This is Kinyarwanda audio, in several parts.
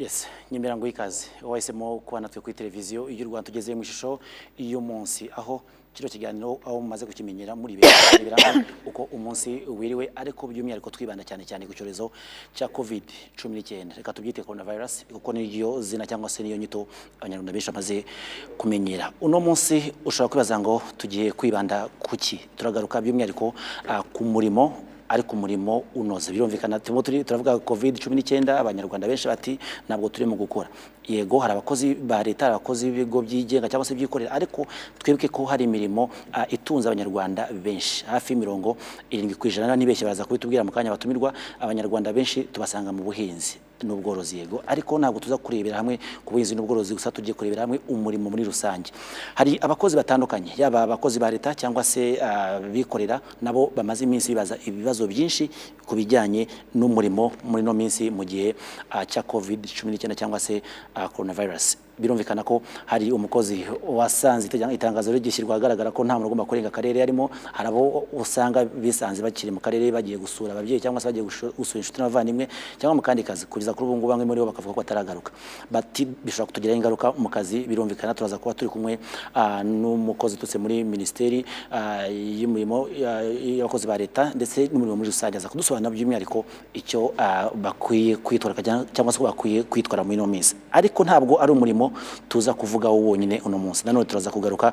Yes, nyemera ngo ikaze wahisemo kuba natwe kuri televiziyo y'u Rwanda tugeze mu ishusho iyo munsi aho kiro kiganiro aho mumaze kukimenyera muri biranga uko umunsi wiriwe ariko by'umwihariko twibanda cyane ku cyorezo cya COVID-19 reka tubyite coronavirus kuko niyo zina cyangwa se niyo nyito abanyarwanda benshi amaze kumenyera. Uno munsi ushobora kwibaza ngo tugiye kwibanda kuki turagaruka by'umwihariko ku murimo ariko umurimo unoze birumvikana turavuga COVID-19 abanyarwanda benshi bati ntabwo turimo gukora. Yego hari abakozi ba leta abakozi b'ibigo byigenga cyangwa se byikorera ariko twibuke ko hari imirimo itunze abanyarwanda benshi hafi 70% nibeshye baza kubitubwira mu kanya batumirwa. Abanyarwanda benshi tubasanga mu buhinzi n'ubworozi yego ariko ntabwo tuza kurebera hamwe ku buhinzi n'ubworozi gusa tugiye kurebera hamwe umurimo muri rusange. Hari abakozi batandukanye yaba abakozi ba leta cyangwa se bikorera nabo bamaze iminsi bibaza ibibazo byinshi kubijyanye n'umurimo muri no minsi mu gihe cya COVID-19 cyangwa se coronavirus. Birumvikana ko hari umukozi wasanze itangazo rigishyirwa agaragara ko nta muntu ugomba kurenga akarere yarimo. Harabo usanga bisanze bakiri mu karere bagiye gusura ababyeyi cyangwa se bagiye gusura inshuti n'abavandimwe cyangwa mu kandi kazi kugeza kuri ubu ngubu bamwe muri bo bakavuga ko ataragaruka bati bishobora kutugira ingaruka mu kazi. Birumvikana turaza kuba turi kumwe n'umukozi tutse muri ministeri y'umurimo y'abakozi ba leta ndetse n'umurimo muri rusange aza kudusobanura by'umwihariko icyo bakwiye kwitwara cyangwa se bakwiye kwitwara muri no minsi. Ariko ntabwo ari umurimo tuza kuvuga wonyine uno munsi. Nanone turaza kugaruka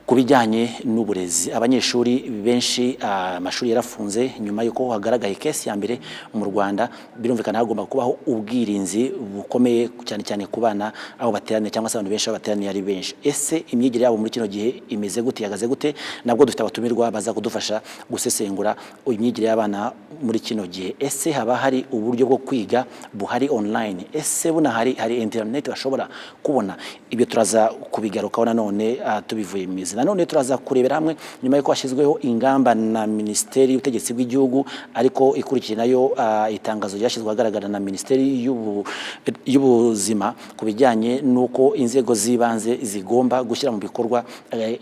kubijyanye n'uburezi. Abanyeshuri benshi amashuri yarafunze nyuma yuko hagaragaye case ya mbere mu Rwanda. Birumvikana hagomba kubaho ubwirinzi bukomeye cyane ku bana aho bateraniye cyangwa se abantu benshi bateraniye ari benshi. Ese imyigire yabo muri kino gihe imeze gute yagaze gute? Nabwo dufite abatumirwa baza kudufasha gusesengura imyigire y'abana muri kino gihe. Ese haba hari uburyo bwo kwiga buhari online? Ese buna hari internet bashobora kubona? Ibyo turaza kubigarukaho nanone tubivuye mu nanone turaza kurebera hamwe nyuma yuko hashyizweho ingamba na Ministeri y'Ubutegetsi bw'Igihugu ariko ikurikiye nayo itangazo ryashyizwe agaragara na Ministeri y'Ubuzima kubijyanye nuko inzego zibanze zigomba gushyira mu bikorwa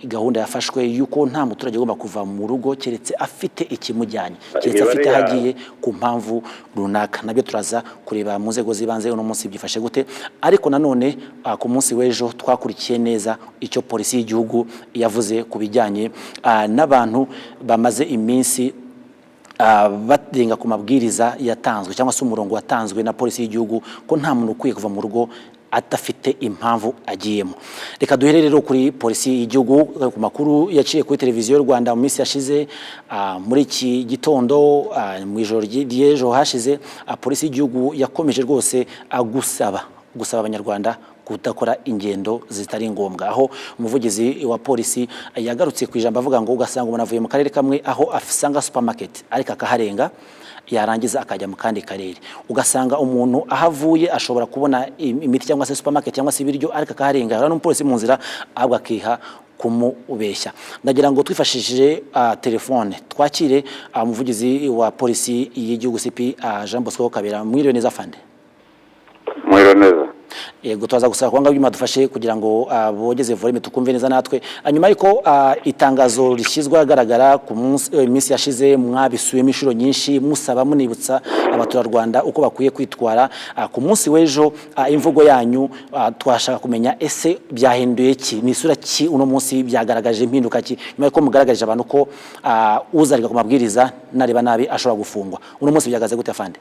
gahunda yafashwe yuko nta muturage ugomba kuva mu rugo keretse afite ikimujyanye keretse afite hagiye ku mpamvu runaka. Nabyo turaza kureba mu nzego zibanze uno munsi byifashe gute. Ariko nanone ku munsi w'ejo twakurikiye neza icyo polisi y'igihugu yavuze kubijyanye n'abantu bamaze iminsi batenga ku mabwiriza yatanzwe cyangwa se umurongo watanzwe na polisi y'igihugu ko nta muntu ukwiye kuva mu rugo atafite impamvu agiyemo. Reka duhere rero kuri polisi y'igihugu ku makuru yaciye kuri televiziyo y'u Rwanda mu minsi yashize muri iki gitondo mu ijoro ry'ejo hashize. Polisi y'igihugu yakomeje rwose gusaba abanyarwanda kudakora ingendo zitari ngombwa, aho umuvugizi wa polisi yagarutse ku ijambo avuga ngo ugasanga umuntu avuye mu karere kamwe aho afisanga supermarket ariko akaharenga yarangiza akajya mu kandi karere. Ugasanga umuntu ahavuye ashobora kubona imiti cyangwa se supermarket cyangwa se ibiryo ariko akaharenga hari n'umupolisi mu nzira ahubwo akiha kumubeshya. Ndagira ngo twifashishije telefone twakire umuvugizi wa polisi y'igihugu CP Jean Bosco Kabera. Mwiriwe neza fande? Mwiriwe neza. Yego twaza gusaba kwanga byuma dufashe kugira ngo bogeze volume tukumve neza natwe. Nyuma yuko itangazo rishyizwe agaragara ku minsi yashize mwabisuyemo inshuro nyinshi musaba munibutsa abaturarwanda uko bakwiye kwitwara. Ku munsi w'ejo imvugo yanyu twashaka kumenya ese byahinduye ki ni isura ki uno munsi byagaragaje impinduka ki nyuma yuko mugaragaje abantu ko uzariga ku mabwiriza nareba nabi ashobora gufungwa. Uno munsi byagaze gute afande?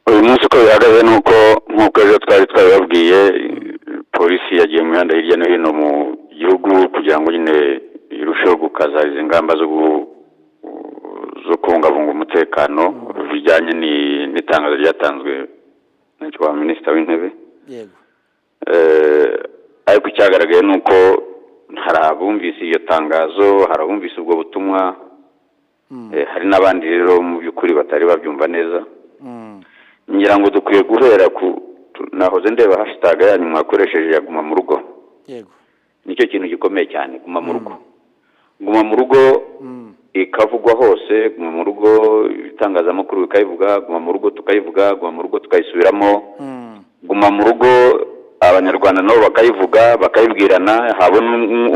Uyu munsi uko bihagaze nuko nk'uko ejo twababwiye polisi yagiye mu mihanda hirya no hino mu gihugu kugira ngo nyine irusheho gukaza izi ngamba zo kubungabunga umutekano bijyanye n'itangazo ryatanzwe n'icyo minisitiri w'intebe. Yego. Ariko icyagaragaye nuko hari abumvise iyo tangazo, hari abumvise ubwo butumwa, hari n'abandi rero mu by'ukuri batari babyumva neza. Ngira ngo dukwiye guhera nahoze ndeba hashtag yanyu mwakoresheje yaguma mu rugo. Yego. Nicyo kintu gikomeye cyane guma mu rugo. Guma mu rugo ikavugwa hose, guma mu rugo itangazamakuru bikayivuga, guma mu rugo tukayivuga, guma mu rugo tukayisubiramo. Guma mu rugo abanyarwanda nabo bakayivuga bakayibwirana, habona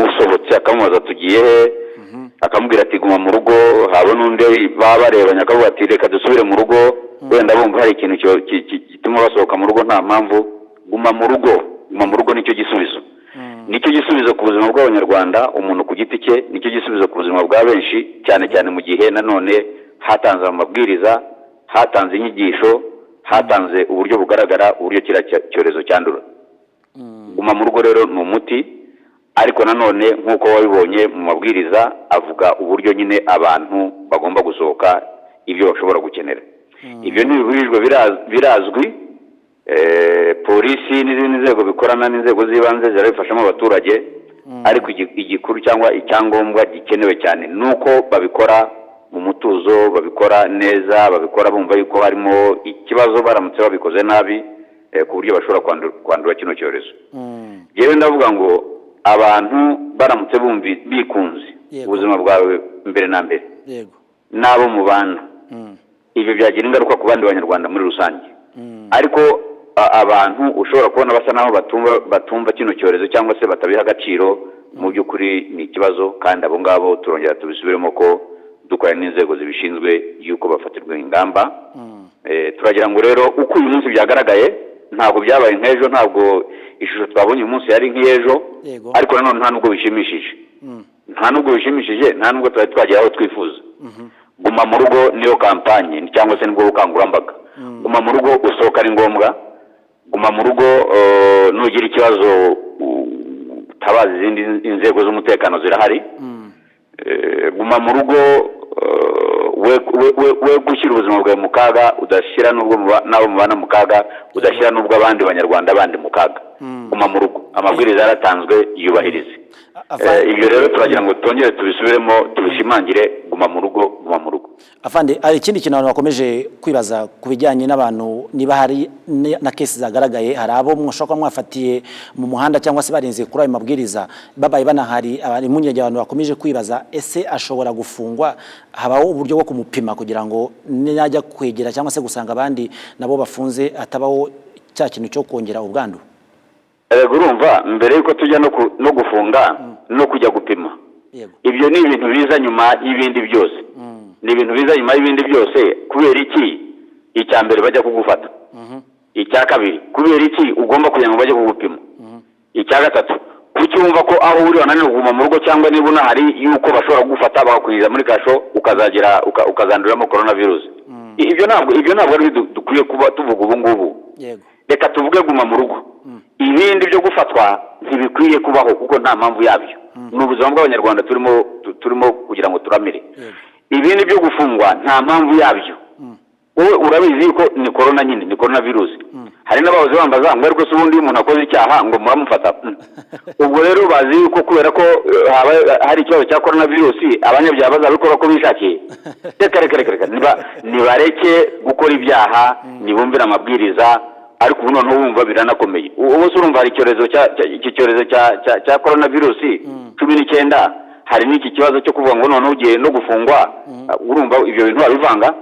usohotse akamubaza tugiye he akamubwira ati guma mu rugo, habona undi baba barebanya akavuga ati reka dusubire mu rugo. wenda bumva hari ikintu gituma basohoka mu rugo nta mpamvu. Guma mu rugo nicyo gisubizo. Nicyo gisubizo ku buzima bw'abanyarwanda, umuntu ku giti cye, nicyo gisubizo ku buzima bwa benshi, cyane cyane mu gihe nanone hatanze amabwiriza, hatanze inyigisho, hatanze uburyo bugaragara uburyo kira cyorezo cyandura. Guma mu rugo rero ni umuti, ariko nanone nk'uko wabibonye mu mabwiriza avuga uburyo nyine abantu bagomba gusohoka ibyo bashobora gukenera. Ibyo ntibiburijwe birazwi. Polisi n'izindi nzego bikorana n'inzego z'ibanze zirabifashamo abaturage, ariko igikuru cyangwa icyangombwa gikenewe cyane nuko babikora mu mutuzo, babikora neza, babikora bumva yuko harimo ikibazo baramutse babikoze nabi ku buryo bashobora kwandura kino cyorezo. Yewe ndavuga ngo abantu baramutse bikunze ubuzima bwawe mbere na mbere n'abo mubana, ibyo byagira ingaruka ku bandi banyarwanda muri rusange. Ariko abantu ushobora kubona basa naho batumva kino cyorezo cyangwa se batabiha agaciro, mu by'ukuri ni ikibazo, kandi abo ngabo turongera tubisubiremo ko dukora n'inzego zibishinzwe yuko bafatirwa ingamba. Turagira ngo rero uko uyu munsi byagaragaye ntabwo byabaye nk'ejo, ntabwo ishusho twabonye uyu munsi yari nk'iyejo, ariko nanone nta nubwo bishimishije, nta nubwo twari twagera aho twifuza. Guma mu rugo niyo kampanye cyangwa se nibwo bukangurambaga. Guma mu rugo usohoka ari ngombwa. Guma mu rugo nugira ikibazo tabaza izindi inzego z'umutekano zirahari. Guma mu rugo we gushyira ubuzima bwawe mu kaga, udashyira n'abo mubana mu kaga, udashyira n'ubwo abandi banyarwanda bandi mu kaga. Guma mu rugo, amabwiriza yaratanzwe, yubahirize. Ibyo rero turagira ngo tongere tubisubiremo, tubishimangire. Guma mu rugo. Afande, hari ikindi kintu abantu bakomeje kwibaza ku bijyanye n'abantu, niba hari na kesi zagaragaye, hari abo mushobora mwafatiye mu muhanda cyangwa se barinze kuri ayo mabwiriza babaye banahari. Impungenge abantu bakomeje kwibaza, ese ashobora gufungwa? Habaho uburyo bwo kumupima kugira ngo najya kwegera cyangwa se gusanga abandi nabo bafunze atabaho cya kintu cyo kongera ubwandu? Urumva, mbere yuko tujya no gufunga no kujya gupima, ibyo ni ibintu biza nyuma y'ibindi byose. Ni ibintu biza nyuma y'ibindi byose. Kubera iki icya mbere bajya kugufata? Icya kabiri, kubera iki ugomba kugira ngo bajye kugupima? Icya gatatu, kuki wumva ko aho uri wananiwe kuguma mu rugo, cyangwa niba unahari yuko bashobora kugufata bakakwinjiza muri kasho ukazanduramo coronavirus? Ibyo ntabwo ari dukwiye kuba tuvuga ubu ngubu. Reka tuvuge guma mu rugo. Ibindi byo gufatwa ntibikwiye kubaho kuko nta mpamvu yabyo. Ni ubuzima bw'abanyarwanda turimo kugira ngo turamire. Ibindi byo gufungwa nta mpamvu yabyo. Wowe urabizi yuko ni corona nyine, ni coronavirus. Hari n'abahoze bambaza ngo ariko se ubundi umuntu akoze icyaha ngo muramufata. Ubwo rero bazi yuko kubera ko hari ikibazo cya coronavirus abanyabyaha bazabikora ko bishakiye. Reka nibareke gukora ibyaha, nibumvira amabwiriza. Ariko ubu noneho wumva biranakomeye. Ubu se urumva hari iki cyorezo cya coronavirus 19, hari n'iki kibazo cyo kuvuga ngo noneho ugiye no gufungwa. Urumva ibyo bintu babivanga.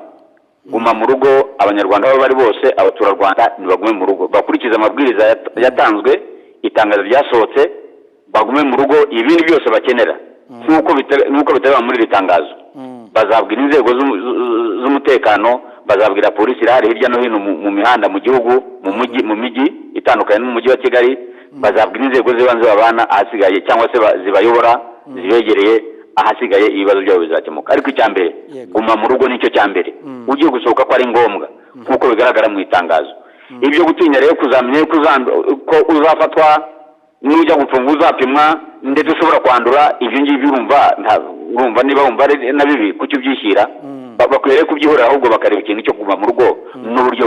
Guma mu rugo, abanyarwanda bari bose, abaturarwanda nibagume mu rugo, bakurikiza amabwiriza yatanzwe, itangazo ryasohotse, bagume mu rugo. Ibindi byose bakenera nk'uko biteganywa muri iri tangazo, bazabwira inzego z'umutekano, bazabwira polisi irahari hirya no hino mu mihanda, mu gihugu, mu mijyi itandukanye n'umujyi wa Kigali, bazabwira inzego z'ibanze babana ahasigaye cyangwa se zibayobora zibegereye, ahasigaye ibibazo byabo bizakemuka. Ariko icya mbere, guma mu rugo nicyo cya mbere. Ugiye gusohoka ko ari ngombwa nk'uko bigaragara mu itangazo. Ibyo gutinya rero kuzamenya ko uzafatwa, n'ujya gupfunga uzapimwa, ndetse ushobora kwandura, ibyo ngibyo urumva niba wumva ari na bibi kuki ubyishyira. Bakwiriye kubyihorera, ahubwo bakareba ikintu cyo guma mu rugo n'uburyo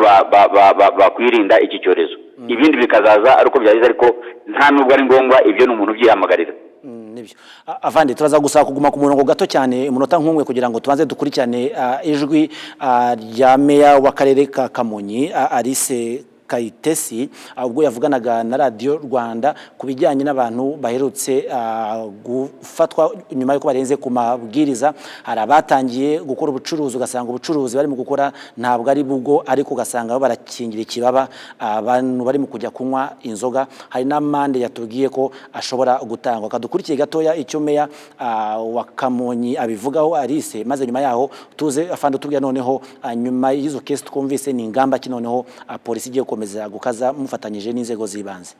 bakwirinda iki cyorezo. Ibindi bikazaza ariko byagize, ariko nta nubwo ari ngombwa. Ibyo ni umuntu ubyihamagarira. Nibyo. Avandi, turaza gusaba kuguma ku murongo gato cyane umunota nk'umwe kugira ngo tubanze dukurikirane ijwi rya meya w'akarere ka Kamonyi, Alice Kayitesi ubwo yavuganaga na Radio Rwanda ku bijyanye n'abantu baherutse gufatwa nyuma yuko barenze ku mabwiriza. Hari abatangiye gukora ubucuruzi, ugasanga ubucuruzi bari mu gukora ntabwo ari bubwo, ariko ugasanga barakingira ikibaba abantu bari mu kujya kunywa inzoga. Hari n'amande yatubwiye ko ashobora gutangwa. Kadukurikiye gatoya icyo meya wa Kamonyi abivugaho Alice, maze nyuma yaho tuze afande tubwira noneho nyuma y'izo case twumvise ni ingamba ki noneho polisi igiye gukomeza gukaza mufatanyije n'inzego z'ibanze.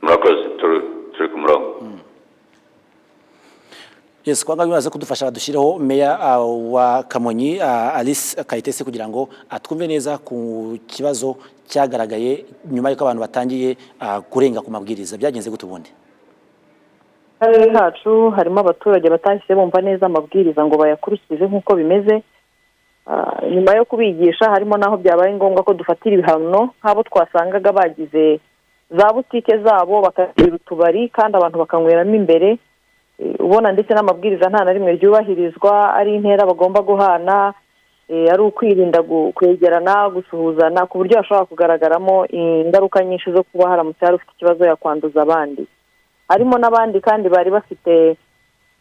Murakoze, turi ku murongo. Yes, kwanga bibaza kudufasha badushireho meya wa Kamonyi Alice Kayitesi kugira ngo atwumve neza ku kibazo cyagaragaye nyuma y'uko abantu batangiye kurenga ku mabwiriza. Byagenze gute ubundi? Karere kacu harimo abaturage batahise bumva neza amabwiriza ngo bayakurikize nk'uko bimeze. Nyuma yo kubigisha harimo naho byabaye ngombwa ko dufatira ibihano nk'abo twasangaga bagize za butike zabo bakagira utubari kandi abantu bakanyweramo imbere, ubona ndetse n'amabwiriza nta na rimwe ryubahirizwa, ari intera bagomba guhana, ari ukwirinda kwegerana, gusuhuzana, ku buryo hashobora kugaragaramo ingaruka nyinshi zo kuba haramutse hari ufite ikibazo yakwanduza abandi. Harimo n'abandi kandi bari bafite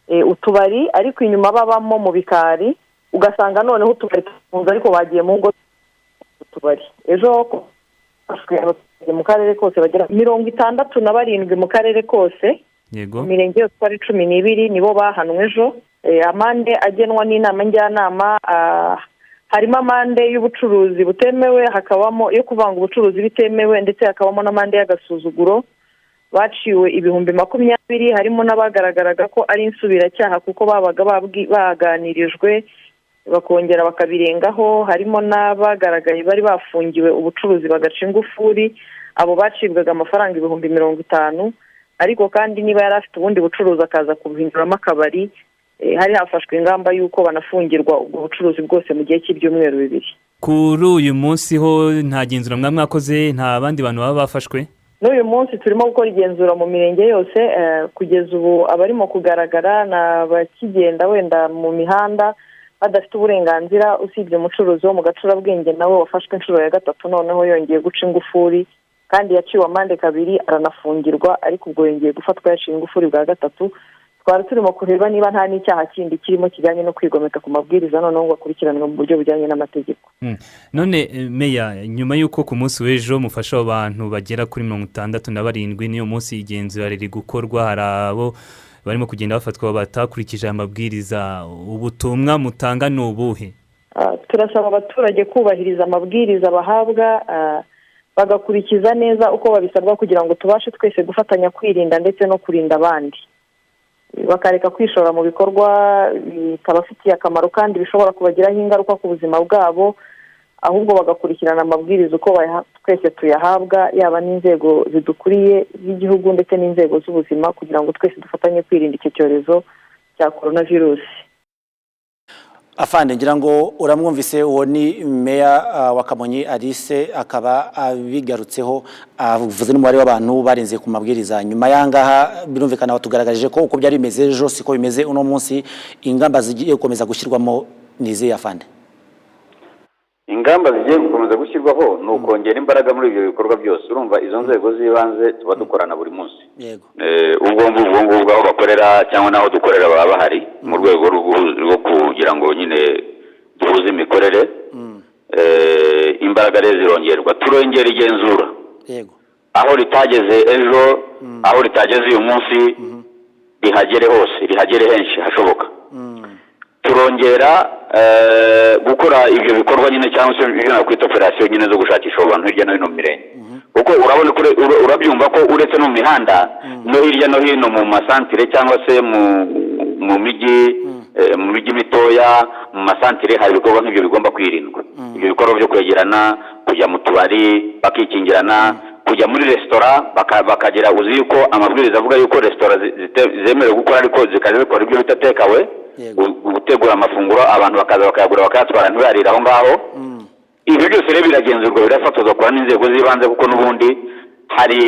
utubari ariko inyuma babamo mu bikari, ugasanga noneho utubari tufunze ariko bagiye mu ngo utubari. Ejo mu karere kose bagera 67 mu karere kose, yego mirenge yose ari 12 nibo bahanwe ejo. Amande agenwa n'inama njyanama, harimo amande y'ubucuruzi butemewe, hakabamo yo kuvanga ubucuruzi bitemewe, ndetse hakabamo n'amande y'agasuzuguro baciwe 20,020. Harimo n'abagaragaraga ko ari insubiracyaha kuko babaga baganirijwe bakongera bakabirengaho. Harimo n'abagaragaye bari bafungiwe ubucuruzi bagaca ingufuri, abo bacibwaga amafaranga 50,000. Ariko kandi niba yari afite ubundi bucuruzi akaza kubuhinduramo akabari, hari hafashwe ingamba y'uko banafungirwa ubwo bucuruzi bwose mu gihe cy'ibyumweru 2. Kuri uyu munsi ho nta genzura mwakoze, nta bandi bantu baba bafashwe? N'uyu munsi turimo gukora igenzura mu mirenge yose. Kugeza ubu abarimo kugaragara n'abakigenda wenda mu mihanda badafite uburenganzira, usibye umucuruzi wo mu Gacurabwenge nawe wafashwe inshuro ya 3 noneho yongeye guca ingufuri kandi yaciwe amande 2 aranafungirwa, ariko ubwo yongeye gufatwa yaciye ingufuri bwa 3. Twari turimo kureba niba nta n'icyaha kindi kirimo kijyanye no kwigomeka ku mabwiriza noneho gakurikiranwa mu buryo bujyanye n'amategeko. None meya, nyuma y'uko ku munsi w'ejo mufasha abantu bagera kuri 67 niyo munsi igenzura riri gukorwa, hari abo barimo kugenda bafatwa batakurikije amabwiriza, ubutumwa mutanga n'ubuhe? Turasaba abaturage kubahiriza amabwiriza bahabwa, bagakurikiza neza uko babisabwa kugira ngo tubashe twese gufatanya kwirinda ndetse no kurinda abandi. Bakareka kwishora mu bikorwa bitabafitiye akamaro kandi bishobora kubagiraho ingaruka ku buzima bwabo, ahubwo bagakurikirana amabwiriza uko twese tuyahabwa, yaba n'inzego zidukuriye z'igihugu ndetse n'inzego z'ubuzima, kugira ngo twese dufatanye kwirinda icyo cyorezo cya coronavirus. Afande, ngira ngo uramwumvise, uwo ni meya wa Kamonyi Alice, akaba abigarutseho avuze n'umubare w'abantu barenze ku mabwiriza. Nyuma yangaha birumvikana watugaragarije ko uko byari bimeze ejo siko bimeze uno munsi. Ingamba zigiye gukomeza gushyirwamo nize Afande? Ingamba zigiye gukomeza gushyirwaho ni ukongera imbaraga muri ibyo bikorwa byose. Urumva izo nzego z'ibanze tuba dukorana buri munsi. Yego. Ubwo ngubwo aho bakorera cyangwa naho dukorera baba bahari mu rwego rwo kugira ngo nyine duhuze imikorere. Imbaraga rero zirongerwa, turongera igenzura. Yego. Aho ritageze ejo, aho ritageze uyu munsi, rihagere hose, rihagere henshi hashoboka. Turongera gukora ibyo bikorwa nyine cyangwa se ibyo kwita operation nyine zo gushakisha abantu hirya no hino mu mirenge. Kuko urabona urabyumva ko uretse no mu mihanda no hirya no hino mu masantire cyangwa se mu migi mitoya, mu masantire hari ibikorwa nk'ibyo bigomba kwirindwa. Ibyo bikorwa byo kwegerana, kujya mu tubari bakikingirana, kujya muri restaurant bakagera, uzi yuko amabwiriza avuga yuko restaurant zemerewe gukora ariko zikaje bikora ibyo bitatekawe, gutegura amafunguro abantu bakaza bakayagura bakayatwara ntibarira aho ngaho. Ibyo byose rero biragenzurwa, birafatozwa kwa n'inzego z'ibanze, kuko n'ubundi hari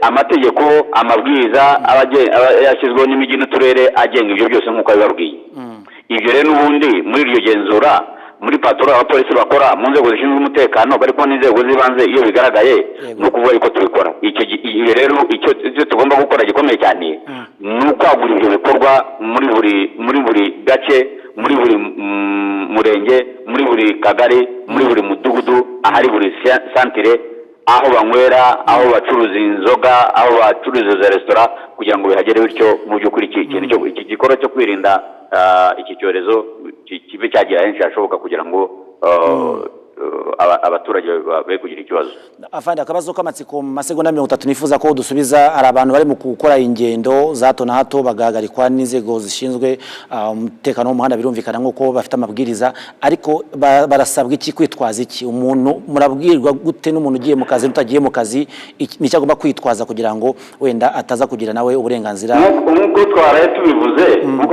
amategeko, amabwiriza yashyizweho n'imijyi n'uturere agenga ibyo byose nk'uko bibabwiye. Ibyo rero n'ubundi muri iryo genzura muri patrol abapolisi bakora mu nzego zishinzwe umutekano bari kumwe n'inzego z'ibanze iyo bigaragaye ni ukuvuga yuko tubikora iyo rero icyo tugomba gukora gikomeye cyane ni ukwagura ibyo bikorwa muri buri gace muri buri murenge muri buri kagari muri buri mudugudu ahari buri santire aho banywera aho bacuruza inzoga aho bacuruza za resitora kugira ngo bihagere bityo mu by'ukuri iki gikorwa cyo kwirinda iki cyorezo kibe cyagira henshi hashoboka kugira ngo abaturage be kugira ikibazo. Afande, akabazo k'amatsiko mu masegonda 30 nifuza ko dusubiza. Ari abantu bari mu gukora ingendo za hato na hato bagahagarikwa n'inzego zishinzwe umutekano w'umuhanda, birumvikana nk'uko bafite amabwiriza, ariko barasabwa iki, kwitwaza iki? Umuntu murabwirwa gute n'umuntu ugiye mu kazi n'utagiye mu kazi, nicyo agomba kwitwaza kugira ngo wenda ataza kugira nawe uburenganzira? Nk'uko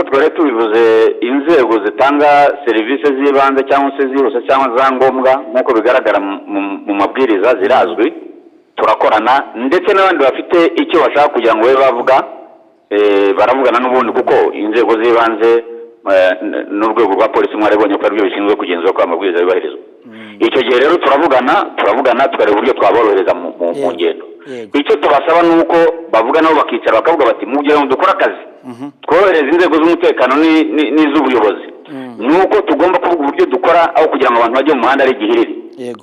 twaraye tubivuze inzego zitanga serivisi z'ibanze cyangwa se zihuse cyangwa za ngombwa nk'uko bigaragara mu mabwiriza zirazwi, turakorana ndetse n'abandi bafite icyo bashaka kugira ngo bavuga baravugana n'ubundi, kuko inzego z'ibanze n'urwego rwa polisi mwarabonye ko aribyo bishinzwe kugenzura ko amabwiriza yubahirizwa. Icyo gihe rero turavugana tukareba uburyo twaborohereza mu ngendo. Icyo tubasaba ni uko bavuga nabo bakicara bakavuga bati mu gihe dukora akazi tworohereza inzego z'umutekano n'iz'ubuyobozi, ni uko tugomba kuvuga uburyo dukora aho kugira ngo abantu bajye mu muhanda ari igihiriri.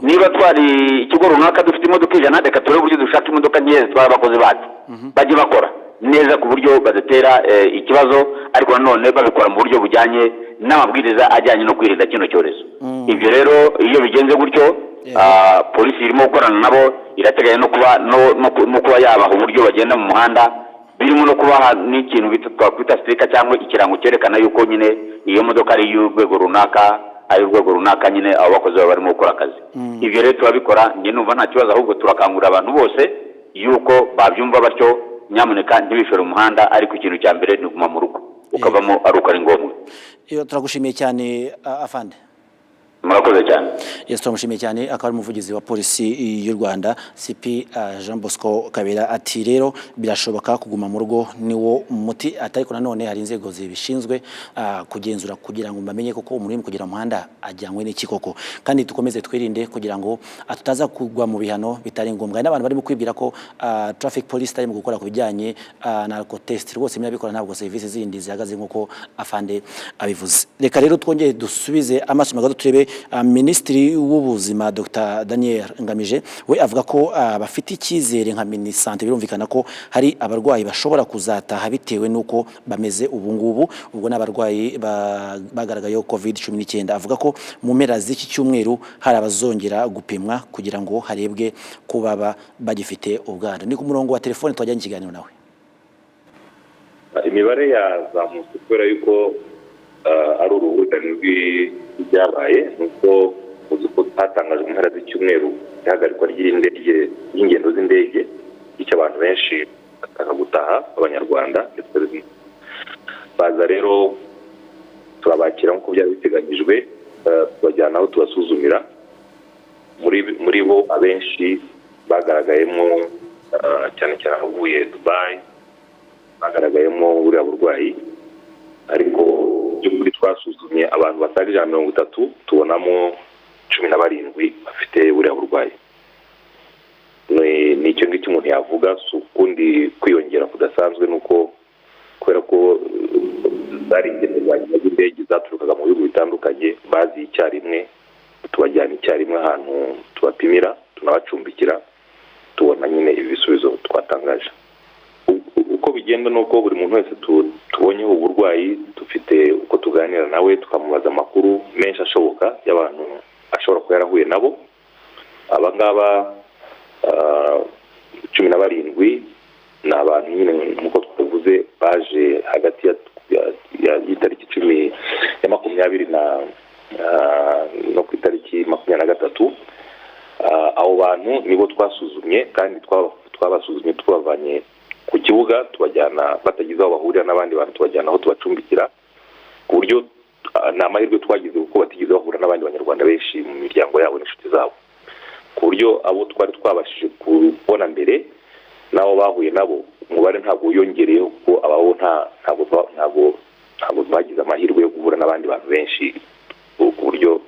Niba twari ikigo runaka dufite imodoka 100, reka turebe uburyo dushaka imodoka nkeya zitwara abakozi bacu bajye bakora neza ku buryo badatera ikibazo, ariko nanone babikora mu buryo bujyanye n'amabwiriza ajyanye no kwirinda kino cyorezo. Ibyo rero iyo bigenze gutyo polisi irimo gukorana nabo, irateganya no kuba yabaha uburyo bagenda mu muhanda, birimo no kubaha n'ikintu twakwita stika cyangwa ikirango cyerekana yuko nyine iyo modoka ari y'urwego runaka, ari urwego runaka nyine abo bakozi baba barimo gukora akazi. Ibyo rero turabikora, njye numva nta kibazo, ahubwo turakangurira abantu bose yuko babyumva batyo, nyamuneka ntibishore umuhanda, ariko ikintu cya mbere ni guma mu rugo ukavamo ari uko ari ngombwa. Iyo turagushimiye cyane Afande. Murakoze cyane. Yes, turamushimiye cyane. Akaba ari umuvugizi wa polisi y'u Rwanda CP Jean Bosco Kabera. Ati rero birashoboka kuguma mu rugo niwo muti, atariko nanone hari inzego zibishinzwe kugenzura kugira ngo bamenye koko umuntu uri kugira muhanda ajyanywe n'iki koko, kandi tukomeze twirinde kugira ngo atutaza kugwa mu bihano bitari ngombwa. N'abantu barimo kwibwira ko traffic police tarimo gukora ku bijyanye na alcohol test, rwose myabikora ntabwo service zindi zihagaze nk'uko Afande abivuze. Reka rero twongeye dusubize amaso magato turebe Minisitiri w'ubuzima Dr Daniel Ngamije we avuga ko bafite icyizere nka Minisante, birumvikana ko hari abarwayi bashobora kuzataha bitewe nuko bameze ubu ngubu, ubwo n'abarwayi bagaragayeho COVID-19. Avuga ko mu mpera z'iki cyumweru hari abazongera gupimwa kugira ngo harebwe ko baba bagifite ubwandu. Ni ku murongo wa telefone twajyanye ikiganiro nawe. Imibare yazamutse kubera yuko ari uruhurirane rw'ibyabaye, nuko uzi ko hatangajwe mu mpera z'icyumweru ihagarikwa ry'ingendo z'indege, icyo abantu benshi bashaka gutaha abanyarwanda ndetse baza. Rero turabakira nk'uko byari biteganyijwe, tubajyana aho tubasuzumira. Muri bo abenshi bagaragayemo cyane cyane abavuye Dubai, bagaragayemo buriya burwayi, ariko by'ukuri twasuzumye abantu basaga 130, tubonamo 17 bafite buriya burwayi. Ni icyo ngicyo umuntu yavuga, si ukundi kwiyongera kudasanzwe, nuko kubera ko zari ingendo z'indege zaturukaga mu bihugu bitandukanye bazi icyarimwe, tubajyana icyarimwe ahantu tubapimira tunabacumbikira, tubona nyine ibisubizo twatangaje. Uko bigenda nuko buri muntu wese tubonyeho uburwayi dufite uko tuganira nawe tukamubaza amakuru menshi ashoboka y'abantu ashobora kuba yarahuye nabo. Abangaba 17 ni abantu nyine nk'uko twavuze baje hagati y'itariki 20 no ku itariki 23. Abo bantu nibo twasuzumye, kandi twabasuzumye tubavanye ku kibuga tubajyana batagize aho bahurira n'abandi bantu, tubajyana aho tubacumbikira, ku buryo ni amahirwe twagize kuko batigeze bahura n'abandi banyarwanda benshi mu miryango yabo n'inshuti zabo, ku buryo abo twari twabashije kubona mbere nabo bahuye nabo umubare ntabwo wiyongereyeho, kuko ababo ntabwo bagize amahirwe yo guhura n'abandi bantu benshi, ku buryo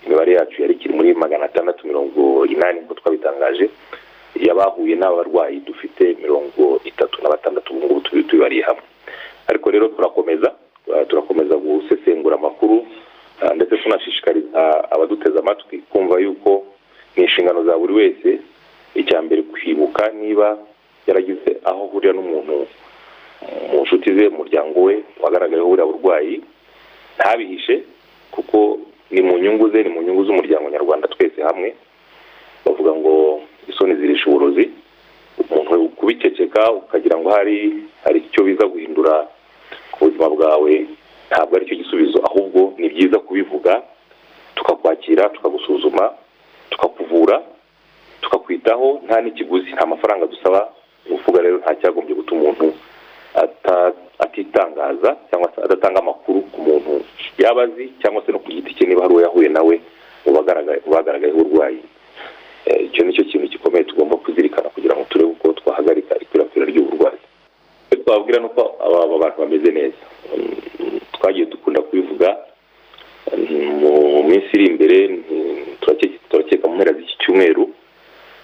imibare yacu yari ikiri muri 680 ngo twabitangaje, yabahuye n'abarwayi dufite 36 ubu ngubu tubibariye hamwe. Ariko rero turakomeza gusesengura amakuru ndetse tunashishikariza abaduteza amatwi kumva yuko ni inshingano za buri wese icya mbere kwibuka niba yaragize aho hurira n'umuntu mu nshuti ze, umuryango we wagaragayeho buriya burwayi, ntabihishe kuko ni mu nyungu ze, ni mu nyungu z'umuryango nyarwanda twese hamwe. Bavuga ngo isoni zirisha uburozi. Umuntu kubiceceka ukagira ngo hari icyo biza guhindura ku buzima bwawe, ntabwo ari cyo gisubizo, ahubwo ni byiza kubivuga, tukakwakira, tukagusuzuma, tukakuvura, tukakwitaho nta n'ikiguzi, nta mafaranga dusaba. Uvuga rero nta cyagombye gutuma umuntu atitangaza cyangwa se adatanga amakuru ku muntu yabazi cyangwa se no ku giti cye niba hari uwo yahuye nawe ubagaragayeho uburwayi. Icyo nicyo kintu gikomeye tugomba kuzirikana kugira ngo turebe uko twahagarika ikwirakwira ry'uburwayi. Twabwira nuko aba bantu bameze neza, twagiye dukunda kubivuga mu minsi iri imbere. Turakeka mu mpera z'iki cyumweru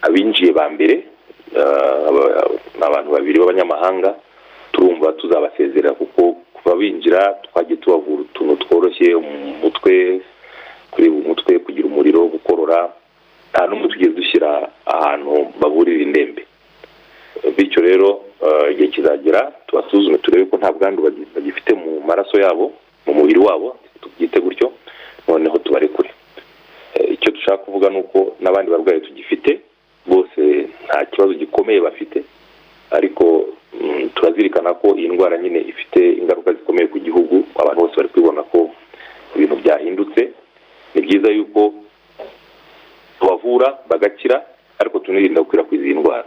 abinjiye ba mbere abantu babiri b'abanyamahanga turumva tuzabasezera, kuko kuva binjira twagiye tubavura utuntu tworoshye, umutwe, kureba umutwe, kugira umuriro, gukorora, nta n'umwe tugeze dushyira ahantu baburira indembe. Bityo rero igihe kizagera tubasuzume turebe ko nta bwandu bagifite mu maraso yabo, mu mubiri wabo, tubyite gutyo, noneho tubarekure. Icyo dushaka kuvuga ni uko n'abandi barwayi tugifite bose nta kibazo gikomeye bafite, ariko turazirikana ko iyi ndwara nyine ifite ingaruka zikomeye ku gihugu. Abantu bose bari kwibona ko ibintu byahindutse. Ni byiza yuko tubavura bagakira, ariko tunirinda gukwirakwiza iyi ndwara.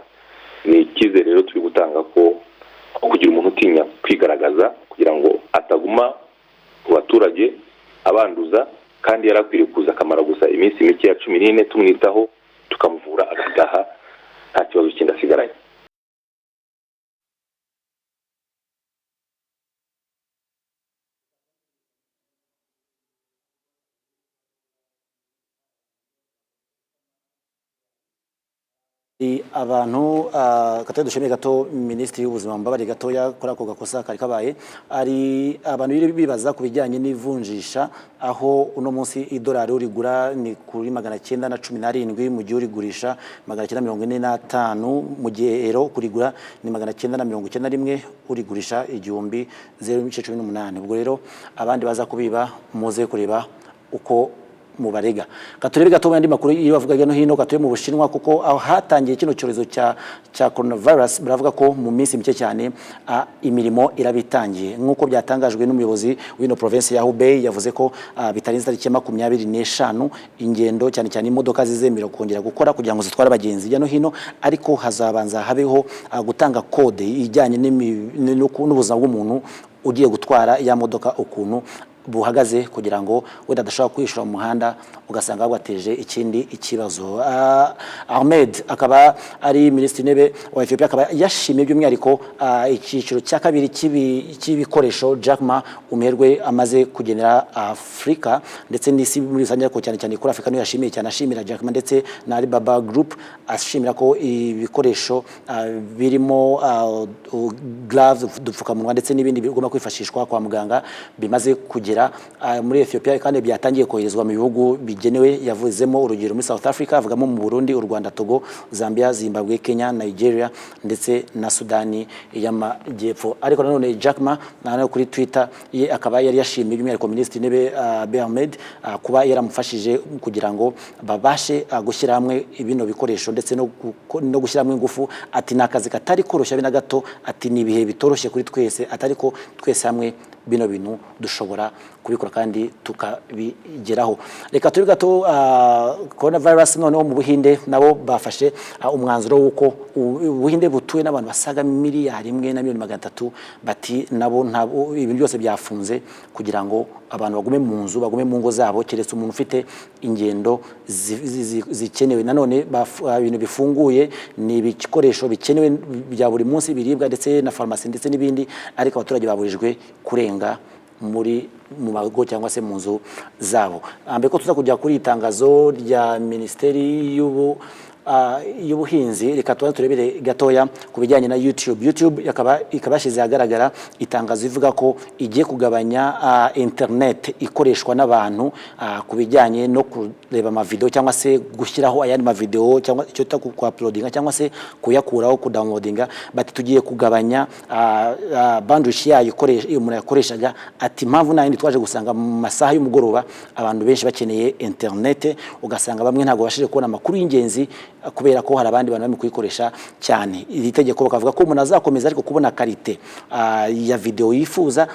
Ni icyizere rero turi gutanga ko kugira umuntu utinya kwigaragaza kugira ngo ataguma ku baturage abanduza, kandi yarakwiriye kuza akamara gusa iminsi mike ya 14 tumwitaho, tukamuvura agataha nta kibazo kindi asigaranye. Abantu katari dushimiye gato Minisitiri w'Ubuzima mbabari gatoya kuri ako gakosa kari kabaye. Ari abantu bibaza ku bijyanye n'ivunjisha, aho uno munsi idolari urigura ni kuri 917 mu gihe urigurisha 945, mu gihe euro kurigura ni 991, urigurisha 1018. Ubwo rero abandi baza kubiba muze kureba uko mubarega. Katurebe gato andi makuru iyo bavuga no hino gatuye mu Bushinwa, kuko aho hatangiye kino cyorezo cya coronavirus, baravuga ko mu minsi mike cyane imirimo irabitangiye, nkuko byatangajwe n'umuyobozi w'ino province ya Hubei. Yavuze ko bitarenze tariki 25 ingendo cyane cyane imodoka zizemera kongera gukora kugira ngo zitware abagenzi no hino, ariko hazabanza habeho gutanga kode ijyanye n'ubuzima bw'umuntu ugiye gutwara ya modoka ukuntu buhagaze, kugira ngo wenda adashobora kwishura mu muhanda ugasanga bateje ikindi ikibazo. Ahmed akaba ari Minisitiri w'Intebe wa Ethiopia, akaba yashimiye by'umwihariko icyiciro cya kabiri cy'ibikoresho Jack Ma umerwe amaze kugenera Afrika ndetse n'isi muri rusange, ariko cyane cyane kuri Afrika niyo yashimiye cyane. Ashimira Jack Ma ndetse na Alibaba Group, ashimira ko ibikoresho birimo gloves, udupfukamunwa ndetse n'ibindi bigomba kwifashishwa kwa muganga bimaze kugera muri Ethiopia, kandi byatangiye koherezwa mu bihugu bigenewe. Yavuzemo urugero muri South Africa, avugamo mu Burundi, u Rwanda, Togo, Zambia, Zimbabwe, Kenya, Nigeria ndetse na Sudani y'Amajyepfo. Ariko nanone Jack Ma naho kuri Twitter ye akaba yari yashimiye by'umwihariko Minisitiri w'Intebe Abiy Ahmed kuba yaramufashije kugira ngo babashe gushyira hamwe ibino bikoresho ndetse no gushyira hamwe ingufu. Ati nakazi katari koroshya bina gato, ati ni ibihe bitoroshye kuri twese, atari ko twese hamwe bino bintu dushobora kubikora kandi tukabigeraho. Reka turi gato coronavirus noneho mu Buhinde nabo bafashe umwanzuro w'uko Ubuhinde butuwe n'abantu basaga 1,300,000 bati nabo ibintu byose byafunze kugira ngo abantu bagume mu nzu, bagume mu ngo zabo, keretse umuntu ufite ingendo zikenewe. Nanone ibintu bifunguye ni ibikoresho bikenewe bya buri munsi, biribwa ndetse na farumasi ndetse n'ibindi, ariko abaturage baburijwe kurenga mu mago cyangwa se mu nzu zabo. Mbere ko tuza kujya kuri itangazo rya Minisiteri y'ubuhinzi, reka turebere gatoya ku bijyanye na YouTube ikabashize ahagaragara itangazo ivuga ko igiye kugabanya internet ikoreshwa n'abantu ku bijyanye no kureba amavideo cyangwa se gushyiraho ayandi mavideo cyangwa icyo ta ku uploadinga cyangwa se kuyakuraho ku downloadinga, bati tugiye kugabanya bandwidth yayo umuntu yakoreshaga. Ati impamvu nayindi twaje gusanga mu masaha y'umugoroba abantu benshi bakeneye internet, ugasanga bamwe ntabwo bashije kubona amakuru y'ingenzi kubera ko hari abandi bantu bari kuyikoresha cyane. Iri tegeko bakavuga ko umuntu azakomeza ariko kubona karite ya video yifuza,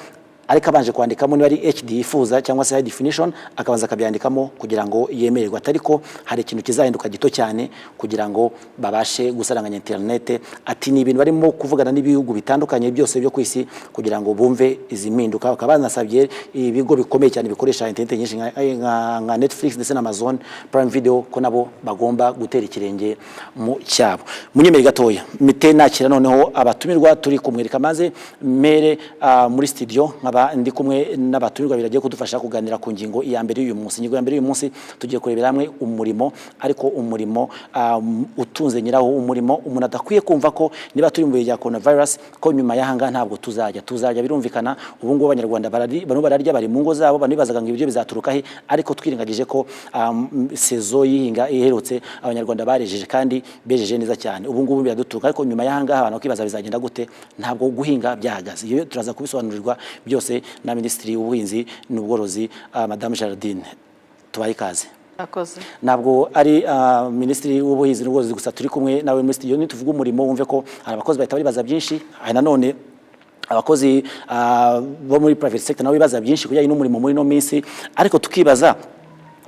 ariko abanje kwandikamo niba ari HD yifuza cyangwa se high definition, akabanza akabyandikamo kugira ngo yemererwe. Atariko hari ikintu kizahinduka gito cyane kugira ngo babashe gusaranganya internet. Ati ni ibintu barimo kuvugana n'ibihugu bitandukanye byose byo kwisi kugira ngo bumve izi mpinduka. Bakaba banasabye ibigo bikomeye cyane bikoresha internet nyinshi nka Netflix ndetse na Amazon Prime Video ko nabo bagomba gutera ikirenge mu cyabo. Munyemere gatoya mite nakira noneho abatumirwa turi kumwereka maze mere muri studio ndi kumwe n'abatumirwa biragiye kudufasha kuganira ku ngingo ya mbere y'uyu munsi. Ingingo ya mbere y'uyu munsi tugiye kurebera hamwe umurimo, ariko umurimo utunze nyiraho, umurimo umuntu adakwiye kumva ko niba turi mu bihe bya coronavirus ko nyuma y'ahanga ntabwo tuzajya birumvikana. Ubu ngubu abanyarwanda bararya bari mu ngo zabo, banibazaga ngo ibyo bizaturuka he, ariko twirengagije ko sezo yihinga iherutse abanyarwanda barejeje kandi bejeje neza cyane. Ubu ngubu biraduturuka, ariko nyuma y'ahanga abantu bakibaza bizagenda gute, ntabwo guhinga byahagaze. Iyo turaza kubisobanurirwa byose na Minisitiri w'Ubuhinzi n'Ubworozi Madame Geraldine. Tubaye ikaze. Ntabwo ari Minisitiri w'Ubuhinzi n'Ubworozi gusa turi kumwe nawe muri studio. Nituvuga umurimo wumve ko hari abakozi bahita bibaza byinshi, hari nanone abakozi bo muri private sector nabo bibaza byinshi kujyanye n'umurimo muri no minsi, ariko tukibaza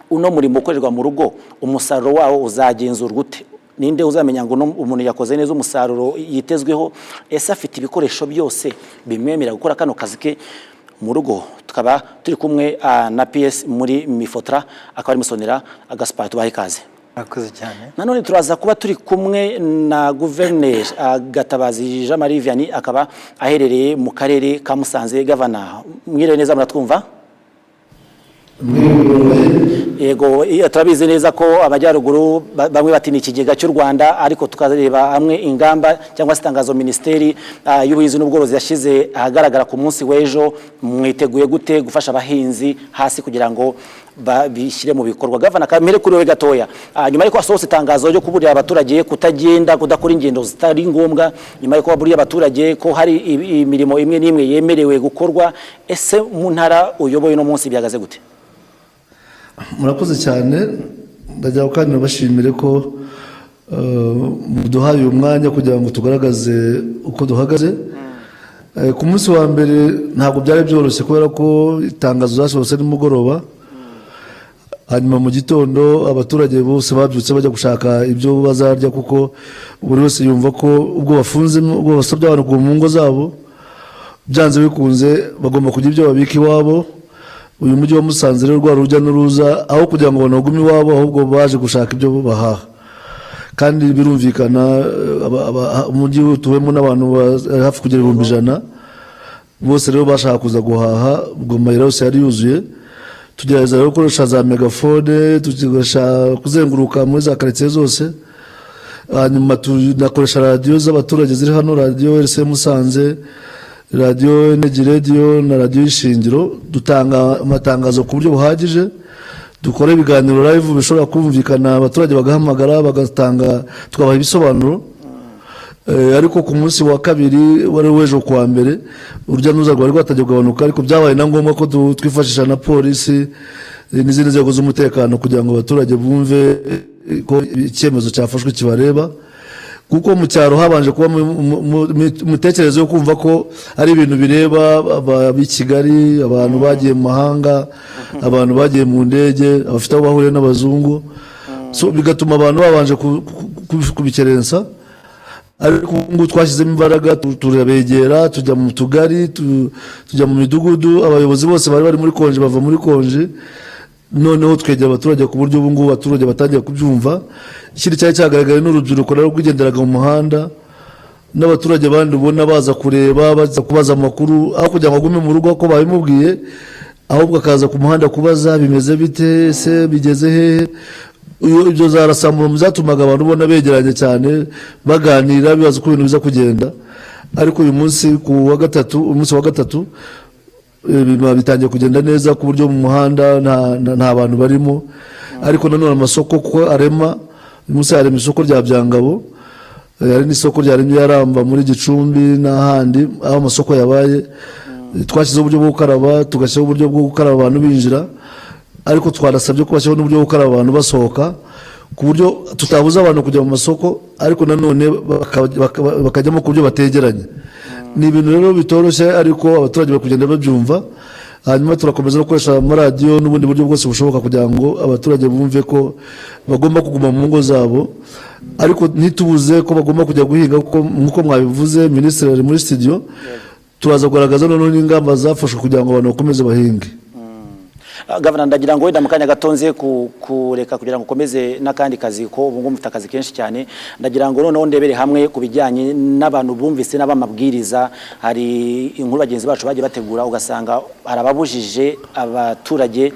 uno murimo ukorerwa mu rugo umusaruro wawo uzagenzurwa gute? Ninde uzamenya ngo umuntu yakoze neza umusaruro yitezweho? Ese afite ibikoresho byose bimwemerera gukora kano kazi ke mu rugo? Tukaba turi kumwe na PS muri Mifotra, akaba ari musonera Gaspard. Tubahe ikaze. Akoze cyane. Nanone turaza kuba turi kumwe na Guverineri Gatabazi Jean Marie Vianney, akaba aherereye mu karere ka Musanze. Gavana, mwiriwe neza, muratwumva? Yego, turabizi neza ko abajyaruguru bamwe bati ni ikigega cy'u Rwanda, ariko tukareba hamwe ingamba cyangwa se itangazo Minisiteri y'Ubuhinzi n'Ubworozi yashize ahagaragara ku munsi w'ejo. Mwiteguye gute gufasha abahinzi hasi kugira ngo bishyire mu bikorwa? Gavana, kamere kuri we gatoya, nyuma y'uko hasohotse itangazo ryo kuburira abaturage kudakora ingendo zitari ngombwa, nyuma y'uko baburiye abaturage ko hari imirimo imwe n'imwe yemerewe gukorwa, ese mu ntara uyoboye no munsi byagaze gute? Murakoze cyane, ndagira kandi nabashimire ko muduhaye uyu mwanya kugira ngo tugaragaze uko duhagaze. Ku munsi wa mbere ntabwo byari byoroshye kubera ko itangazo zasohotse nimugoroba, hanyuma mu gitondo abaturage bose babyutse bajya gushaka ibyo bazarya, kuko buri wese yumva ko ubwo bafunze, ubwo basabye abantu kuva mu ngo zabo, byanze bikunze bagomba kugira ibyo babika iwabo. Uyu mujyi wa Musanze rero rwa rujya n'uruza, aho kugira ngo banagume iwabo ahubwo baje gushaka ibyo bahaha. Kandi birumvikana umujyi utuwemo n'abantu hafi kugera 100,000, bose rero bashaka kuza guhaha. Ubwo mayira yose yari yuzuye. Tugerageza rero gukoresha za megafone, tugerageza kuzenguruka muri za quartier zose, hanyuma tunakoresha radio z'abaturage ziri hano, radio RC Musanze, radio Energy Radio na radio Ishingiro. Dutanga amatangazo ku buryo buhagije, dukora ibiganiro live bishobora kumvikana, abaturage bagahamagara bagatanga, tukabaha ibisobanuro. Ariko ku munsi wa kabiri wari wejo kuwa mbere urujya n'uruza rwari rwatangiye kugabanuka, ariko byabaye na ngombwa ko twifashisha na polisi n'izindi nzego z'umutekano kugira ngo abaturage bumve ko icyemezo cyafashwe kibareba. Kuko mu cyaro habanje kuba mutekerezo yo kumva ko ari ibintu bireba ab'i Kigali, abantu bagiye mu mahanga, abantu bagiye mu ndege, abafite aho bahuriye n'abazungu, so bigatuma abantu babanje kubikerensa. Ariko ngo twashyizemo imbaraga, turabegera, tujya mu tugari, tujya mu midugudu, abayobozi bose bari muri konje bava muri konje, noneho twegera abaturage ku buryo ubu ngubu abaturage batangiye kubyumva. Ikindi cyari cyagaragaye n'urubyiruko rero rwigenderaga mu muhanda, n'abaturage bandi ubona baza kureba baza kubaza amakuru aho kugira ngo agume mu rugo ko babimubwiye ahubwo akaza ku muhanda kubaza bimeze bite se bigeze hehe. Ibyo zarasambura byatumaga abantu ubona begeranye cyane baganira bibaza uko ibintu biza kugenda. Ariko uyu munsi umunsi wa gatatu bitangiye kugenda neza ku buryo mu muhanda nta bantu barimo. Ariko nanone amasoko kuko arema uyu munsi harema isoko rya Byangabo, hari n'isoko ryaremye Yaramba muri Gicumbi n'ahandi aho amasoko yabaye. Twashyizeho uburyo bwo gukaraba, tugashyiraho uburyo bwo gukaraba abantu binjira, ariko twarasabye ko bashyiraho n'uburyo bwo gukaraba abantu basohoka ku buryo tutabuza abantu kujya mu masoko, ariko nanone bakajyamo ku buryo bategeranye. Ni ibintu rero bitoroshye ariko abaturage bari kugenda babyumva. Hanyuma turakomeza no gukoresha amaradiyo n'ubundi buryo bwose bushoboka kugira ngo abaturage bumve ko bagomba kuguma mu ngo zabo, ariko ntitubuze ko bagomba kujya guhinga nk'uko mwabivuze minisitiri ari muri studio. Turaza kugaragaza noneho n'ingamba zafashwe kugira ngo abantu bakomeze bahinge. Gavana, ndagira ngo wenda mu kanya gatonze kureka kugira ngo ukomeze n'akandi kazi ko ubu ngubu mufite akazi kenshi cyane. Ndagira ngo noneho ndebere hamwe ku bijyanye n'abantu bumvise n'abamabwiriza. Hari inkuru bagenzi bacu bagiye bategura ugasanga harababujije abaturage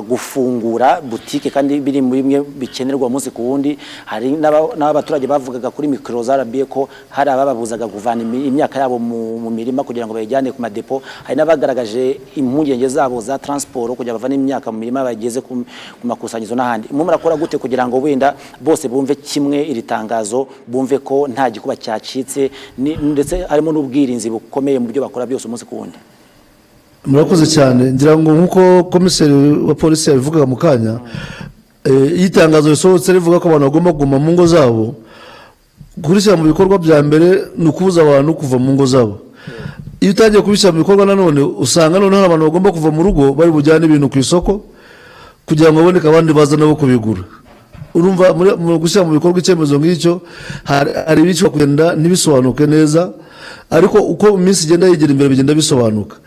gufungura butike kandi biri muri bimwe bikenerwa umunsi ku wundi. Hari n'abaturage bavugaga kuri mikoro zarabiye ko hari abababuzaga kuvana imyaka yabo mu mirima kugira ngo bayijyane ku madepo. Hari n'abagaragaje impungenge zabo za transport kugira bavane imyaka mu mirima bageze ku makusanyizo n'ahandi. Murakora gute kugira ngo wenda bose bumve kimwe iri tangazo, bumve ko nta gikuba cyacitse ndetse harimo n'ubwirinzi bukomeye mu byo bakora byose umunsi ku wundi? Murakoze cyane. Ngira ngo nk'uko komiseri wa polisi yabivugaga mu kanya, iyo itangazo risohotse rivuga ko abantu bagomba kuguma mu ngo zabo, kurishyira mu bikorwa bya mbere ni ukubuza abantu kuva mu ngo zabo. Iyo utangiye kubishyira mu bikorwa nanone usanga noneho abantu bagomba kuva mu rugo bari bujyane ibintu ku isoko kugira ngo baboneke abandi baza nabo kubigura. Urumva mu gushyira mu bikorwa icyemezo nk'icyo hari ibiciro kugenda ntibisobanuke neza, ariko uko iminsi igenda yegera imbere bigenda bisobanuka.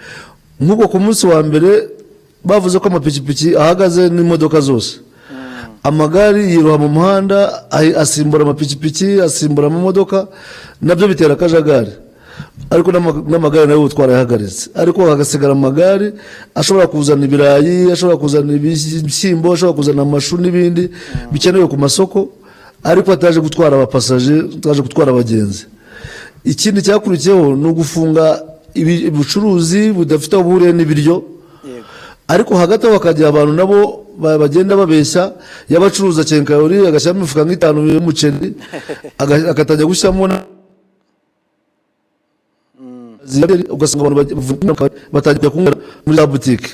Nk'uko ku munsi wa mbere bavuze ko amapikipiki ahagaze n'imodoka zose, amagare yiroha mu muhanda asimbura amapikipiki asimbura amamodoka, nabyo bitera akajagari. Ariko n'amagare nayo twarayahagaritse, ariko hagasigara amagare ashobora kuzana ibirayi, ashobora kuzana ibishyimbo, ashobora kuzana amashu n'ibindi bikenewe ku masoko, ariko ataje gutwara abapasaje, ataje gutwara abagenzi. Ikindi cyakurikiyeho ni ugufunga ubucuruzi budafite aho buhuriye n'ibiryo, ariko hagati aho hakagira abantu nabo bagenda babeshya, yabacuruza kenkayori agashyiramo imifuka nk'itanu y'umuceri agatangira gushyiramo ugasanga abantu batangiye kunywera muri za butike.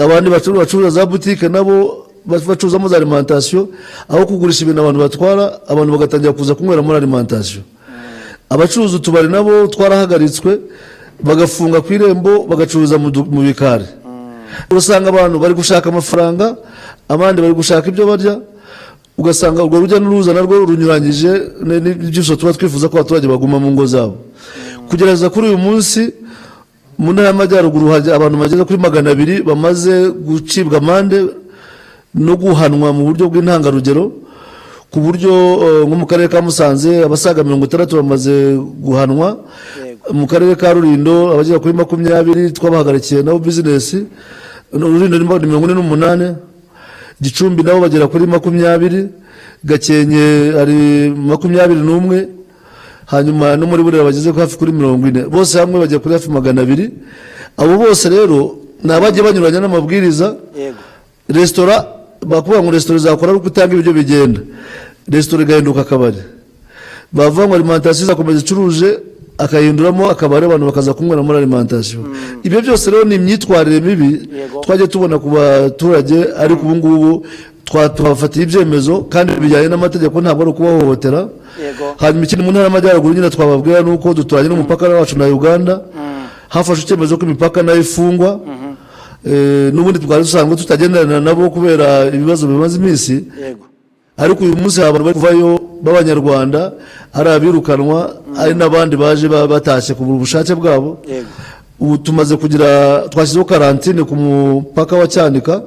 Abandi bacuruza za butike nabo bacuruzamo za alimentation, aho kugurisha ibintu abantu batwara, abantu bagatangira kuza kunywera muri alimentation. Abacuruza utubari nabo twarahagaritswe, bagafunga ku irembo bagacuruza mu bikari. Urasanga abantu bari gushaka amafaranga, abandi bari gushaka ibyo barya, ugasanga urwo rujya n'uruza narwo runyuranyije n'ibyo tuba twifuza ko abaturage baguma mu ngo zabo. Kugereza kuri uyu munsi mu ntara y'Amajyaruguru abantu bageze kuri 200 bamaze gucibwa amande no guhanwa mu buryo bw'intangarugero, ku buryo nko mu karere ka Musanze abasaga 60 bamaze guhanwa. Mu karere ka Rulindo abagera kuri 20 twabahagarikiye nabo business. Rulindo ni 48, Gicumbi nabo bagera kuri 20, Gakenke ari 21, hanyuma no muri Burera bageze hafi kuri 40, bose hamwe bagera kuri hafi 200. Abo bose rero nabagiye banyuranya n'amabwiriza. Restaurant bakuvuga ngo restaurant zakora uko utanga ibyo bigenda, restaurant igahinduka akabari. Bavuga ngo alimentation zakomeza icuruje akahinduramo akabari, abantu bakaza kunywera muri alimentation. Ibyo byose rero ni imyitwarire mibi twaje tubona ku baturage, ariko ubu ngubu twafatiye ibyemezo kandi bijyanye n'amategeko, ntabwo ari kubahohotera. Hanyuma ikindi mu ntara y'Amajyaruguru nyine twababwira nuko duturanye n'umupaka wacu na Uganda, hafashe icyemezo ko imipaka nayo ifungwa. N'ubundi twari dusanzwe tutagenderana nabo kubera ibibazo bimaze iminsi, ariko uyu munsi abantu bari kuvayo b'Abanyarwanda ari abirukanwa, ari n'abandi baje batashye ku bushake bwabo. Ubu tumaze kugira twashyizeho karantine ku mupaka wa Cyanika,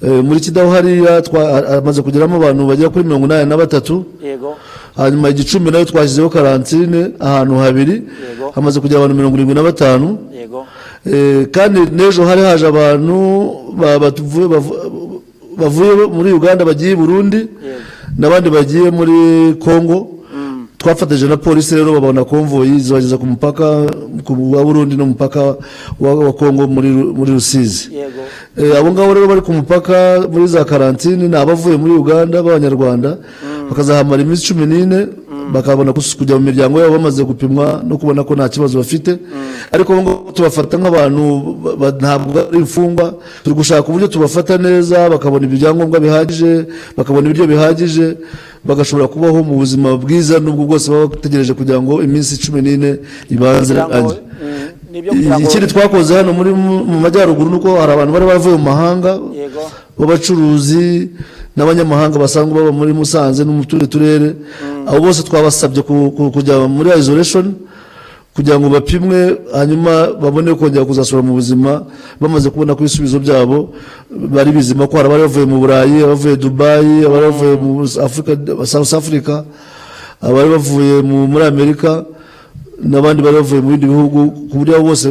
muri Kidaho hariya hamaze kugeramo abantu bagera kuri 83. yego hanyuma Igicumbi nayo twashyizeho karantine ahantu habiri, hamaze kugera abantu 75. yego kandi n'ejo hari haje abantu bavuye muri Uganda bagiye i Burundi n'abandi bagiye muri Congo. Twafatanyije na polisi rero babona konvoyi zibageza ku mupaka wa Burundi no mupaka wa Congo muri Rusizi. Abo ngabo rero bari ku mupaka muri za karantine ni abavuye muri Uganda b'Abanyarwanda, bakazahamara iminsi 14 bakabona kujya mu miryango yabo bamaze gupimwa no kubona ko nta kibazo bafite. Ariko ngo tubafata nk'abantu ntabwo ari imfungwa, turi gushaka uburyo tubafata neza bakabona ibyangombwa bihagije, bakabona ibiryo bihagije, bagashobora kubaho mu buzima bwiza nubwo bwose baba bategereje kugira ngo iminsi 14 ibanze anje. Ikindi twakoze hano mu majyaruguru nuko hari abantu bari bavuye mu mahanga b'abacuruzi n'abanyamahanga basanzwe baba muri Musanze no mu turere, abo bose twabasabye kujya muri isolation kugira ngo bapimwe hanyuma babone kongera kuzasura mu buzima bamaze kubona ko ibisubizo byabo bari bizima, ko hari abari bavuye mu Burayi, abavuye Dubai, abari bavuye mu South Africa, abari bavuye muri Amerika n'abandi bari bavuye mu bindi bihugu, ku buryo bose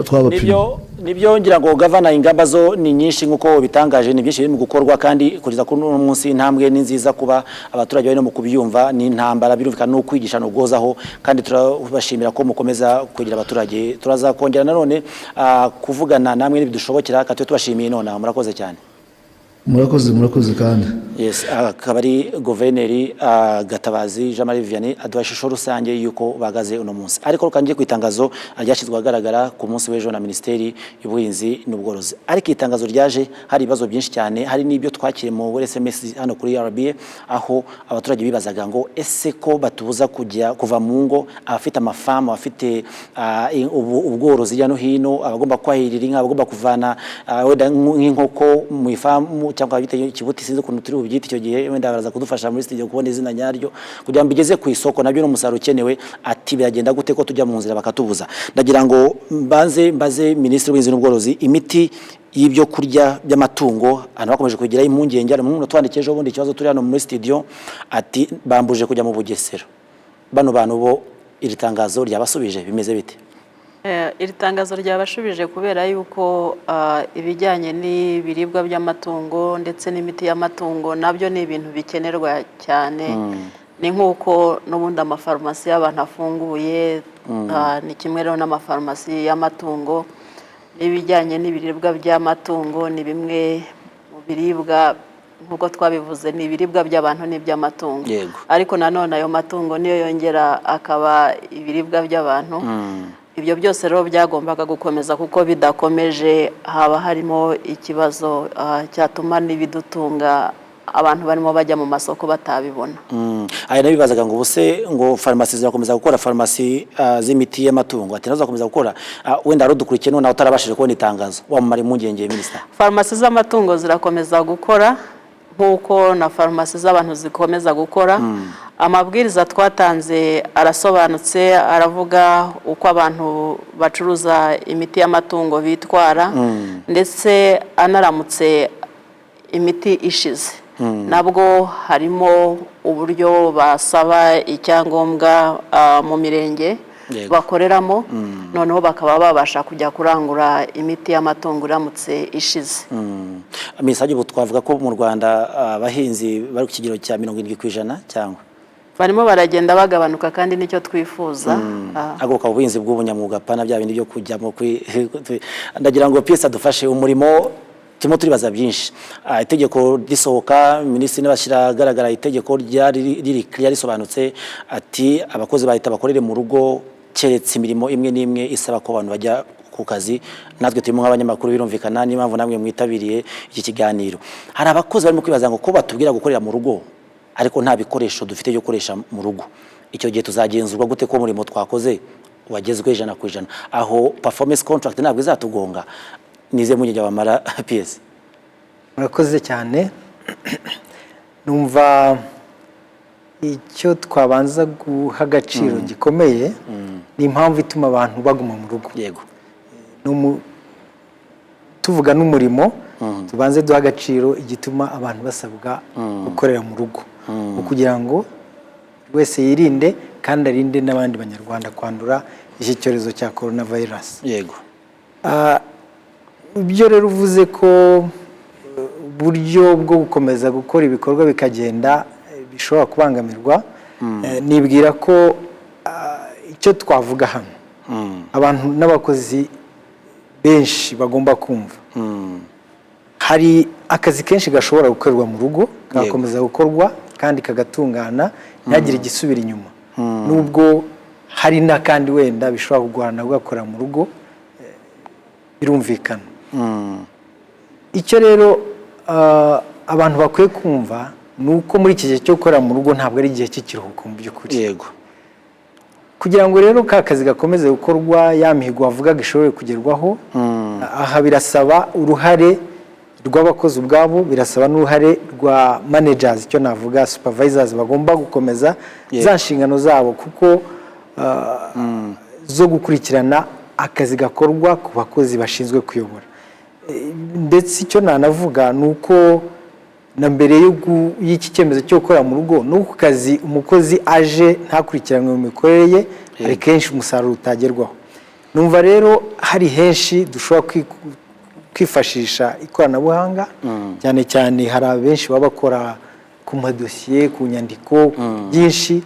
twabapimye. Nibyo ngira ngo gavana ingamba zo ni nyinshi nkuko bitangaje, ni byinshi mu gukorwa kandi kugeza kuri uno munsi intambwe ni nziza kuba abaturage bari no mu kubyumva, ni intambara birumvikana no kwigisha no gozaho, kandi turabashimira ko mukomeza kugira abaturage. Turazakongera nanone kuvugana namwe nibidushobokera, katwe tubashimiye none murakoze cyane. Murakoze kandi. Yes, akabari Guverineri Gatabazi Jean Marie Vianney aduha ishusho rusange yuko bagaze uno munsi. Ariko rukangiye ku itangazo ryashyizwe ahagaragara ku munsi w'ejo na Minisiteri y'Ubuhinzi n'Ubworozi. Ariko itangazo ryaje hari ibibazo byinshi cyane, hari n'ibyo twakiriye mu SMS hano kuri RBA, aho abaturage bibazaga ngo ese ko batubuza kuva mu ngo, abafite amafamu, abafite ubworozi hirya no hino, abagomba kwahirira inka, abagomba kuvana wenda nk'inkoko mu ifamu cyangwa bite ikibuti, sinzi ukuntu turi ubyita icyo gihe, wenda baraza kudufasha muri studio kubona izina nyaryo kugira ngo bigeze ku isoko, nabyo n'umusaruro ukenewe. Ati biragenda gute ko tujya mu nzira bakatubuza? Ndagira ngo mbaze Minisitiri w'Ubuhinzi n'Ubworozi, imiti y'ibyo kurya by'amatungo abantu bakomeje kugira impungenge. Ari umuntu twandikeje ubundi ikibazo turi hano muri studio, ati bambuje kujya mu Bugesera. Bano bantu bo iri tangazo ryabasubije bimeze bite? Iri tangazo ryabashubije kubera yuko ibijyanye n'ibiribwa by'amatungo ndetse n'imiti y'amatungo nabyo ni ibintu bikenerwa cyane. Ni nk'uko n'ubundi amafarumasi y'abantu afunguye, ni kimwe rero n'amafarumasi y'amatungo. N'ibijyanye n'ibiribwa by'amatungo ni bimwe mu biribwa nk'uko twabivuze, ni ibiribwa by'abantu n'iby'amatungo, ariko nanone ayo matungo niyo yongera akaba ibiribwa by'abantu. Ibyo byose rero byagombaga gukomeza, kuko bidakomeje haba harimo ikibazo cyatuma n'ibidutunga abantu barimo bajya mu masoko batabibona. Aya nabibazaga ngo ubuse ngo farumasi zirakomeza gukora, farumasi z'imiti y'amatungo ati nazo zakomeza gukora, wenda rodukurikiye none utarabashije kubona itangazo wamumara impungenge Minisitiri. Farumasi z'amatungo zirakomeza gukora nk'uko na farumasi z'abantu zikomeza gukora. Amabwiriza twatanze arasobanutse, aravuga uko abantu bacuruza imiti y'amatungo bitwara, ndetse anaramutse imiti ishize nabwo harimo uburyo basaba icyangombwa mu mirenge bakoreramo, noneho bakaba babasha kujya kurangura imiti y'amatungo iramutse ishize. Minisitiri, ubu twavuga ko mu Rwanda abahinzi bari ku kigero cya 70% cyangwa barimo baragenda bagabanuka, kandi nicyo twifuza. Agoka ubuhinzi bw'ubunyamwuga pana bya bindi byo kujyamo ndagira ngo piyesa dufashe umurimo timo turibaza byinshi. Itegeko risohoka, Minisitiri n'abashyira agaragara itegeko riri clear risobanutse, ati abakozi bahita bakorere mu rugo keretse imirimo imwe n'imwe isaba ko abantu bajya ku kazi. Natwe turimo nk'abanyamakuru birumvikana n'impamvu namwe mwitabiriye iki kiganiro. Hari abakozi barimo kwibaza ngo ko batubwira gukorera mu rugo ariko nta bikoresho dufite byo gukoresha mu rugo, icyo gihe tuzagenzurwa gute ko umurimo twakoze wagezwe 100%? Aho performance contract ntabwo izatugonga. Nize mu gihe bamara PS. Murakoze cyane. Numva icyo twabanza guha agaciro gikomeye ni impamvu ituma abantu baguma mu rugo. Yego. Tuvuga n'umurimo tubanze duha agaciro igituma abantu basabwa gukorera mu rugo kugira ngo buri wese yirinde kandi arinde n'abandi banyarwanda kwandura iki cyorezo cya coronavirus. yego ibyo rero uvuze ko uburyo bwo gukomeza gukora ibikorwa bikagenda bishobora kubangamirwa, nibwira ko icyo twavuga hano abantu n'abakozi benshi bagomba kumva hari akazi kenshi gashobora gukorerwa mu rugo kagakomeza gukorwa kandi kagatungana ntihagire igisubira inyuma, nubwo hari n'akandi wenda bishobora kugorana gukorera mu rugo birumvikana. Icyo rero abantu bakwiye kumva ni uko muri iki gihe cyo gukorera mu rugo ntabwo ari igihe cy'ikiruhuko mu by'ukuri. yego kugira ngo rero ka kazi gakomeze gukorwa ya mihigo wavugaga ishobore kugerwaho, aha birasaba uruhare rw'abakozi ubwabo, birasaba n'uruhare rwa managers, icyo navuga supervisors, bagomba gukomeza za nshingano zabo kuko zo gukurikirana akazi gakorwa ku bakozi bashinzwe kuyobora. Ndetse icyo nanavuga ni uko na mbere y'iki cyemezo cyo gukora mu rugo no ku kazi umukozi aje ntakurikiranwe mu mikorere ye, hari kenshi umusaruro utagerwaho. Numva rero hari henshi dushobora kwifashisha ikoranabuhanga, cyane cyane hari abenshi baba bakora ku madosiye, ku nyandiko byinshi,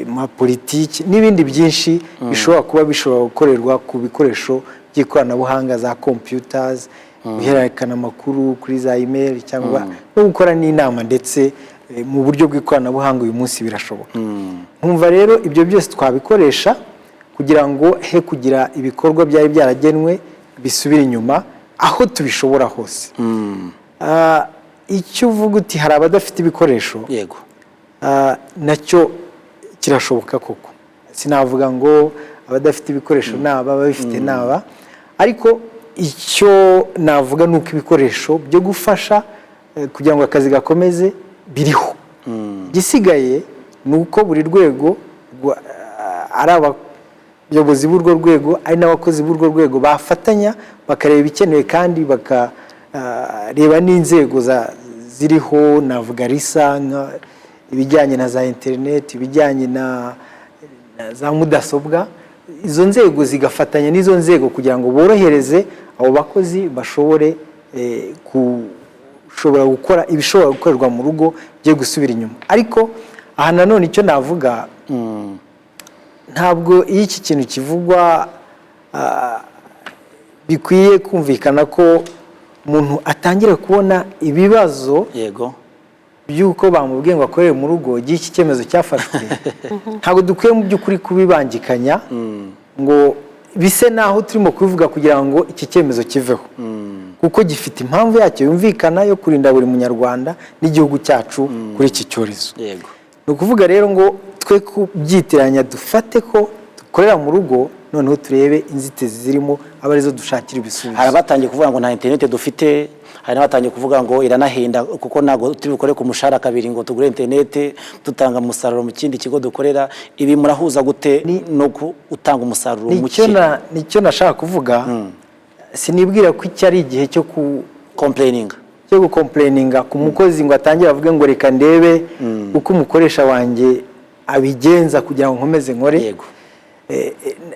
ma politiki n'ibindi byinshi bishobora kuba bishobora gukorerwa ku bikoresho by'ikoranabuhanga za computers, guhererekana amakuru kuri za email cyangwa no gukora n'inama ndetse mu buryo bw'ikoranabuhanga uyu munsi birashoboka. Nkumva rero ibyo byose twabikoresha kugira ngo he kugira ibikorwa byari byaragenwe bisubira inyuma aho tubishobora hose. Icyo uvuga uti hari abadafite ibikoresho, yego nacyo kirashoboka koko, sinavuga ngo abadafite ibikoresho naba babifite naba, ariko icyo navuga ni uko ibikoresho byo gufasha kugira ngo akazi gakomeze biriho. Gisigaye ni uko buri rwego ari abayobozi b'urwo rwego ari n'abakozi b'urwo rwego bafatanya bakareba ibikenewe kandi bakareba n'inzego ziriho, navuga risa ibijyanye na za interineti, ibijyanye na za mudasobwa, izo nzego zigafatanya n'izo nzego kugira ngo borohereze abo bakozi bashobore gushobora gukora ibishobora gukorerwa mu rugo byo gusubira inyuma. Ariko aha nanone icyo navuga, ntabwo iyo iki kintu kivugwa bikwiye kumvikana ko umuntu atangira kubona ibibazo yego by'uko bamubwiye ngo akorere mu rugo igihe iki cyemezo cyafashwe. Ntabwo dukwiye mu by'ukuri kubibangikanya ngo bise naho turimo kubivuga kugira ngo iki cyemezo kiveho, kuko gifite impamvu yacyo yumvikana yo kurinda buri munyarwanda n'igihugu cyacu kuri iki cyorezo. yego ni ukuvuga rero ngo twe kubyitiranya, dufate ko dukorera mu rugo noneho turebe inzitizi zirimo aba arizo dushakira ibisubizo. hari abatangiye kuvuga ngo nta interineti dufite, hari n'abatangiye kuvuga ngo iranahenda kuko ntabwo turi bukore ku mushahara kabiri ngo tugure interineti dutanga umusaruro mu kindi kigo dukorera. Ibi murahuza gute no gutanga umusaruro muke? Nicyo nashaka kuvuga. Sinibwira ko iki ari igihe cyo gukomplaininga ku mukozi ngo atangire avuge ngo reka ndebe uko umukoresha wanjye abigenza kugira ngo nkomeze nkore. yego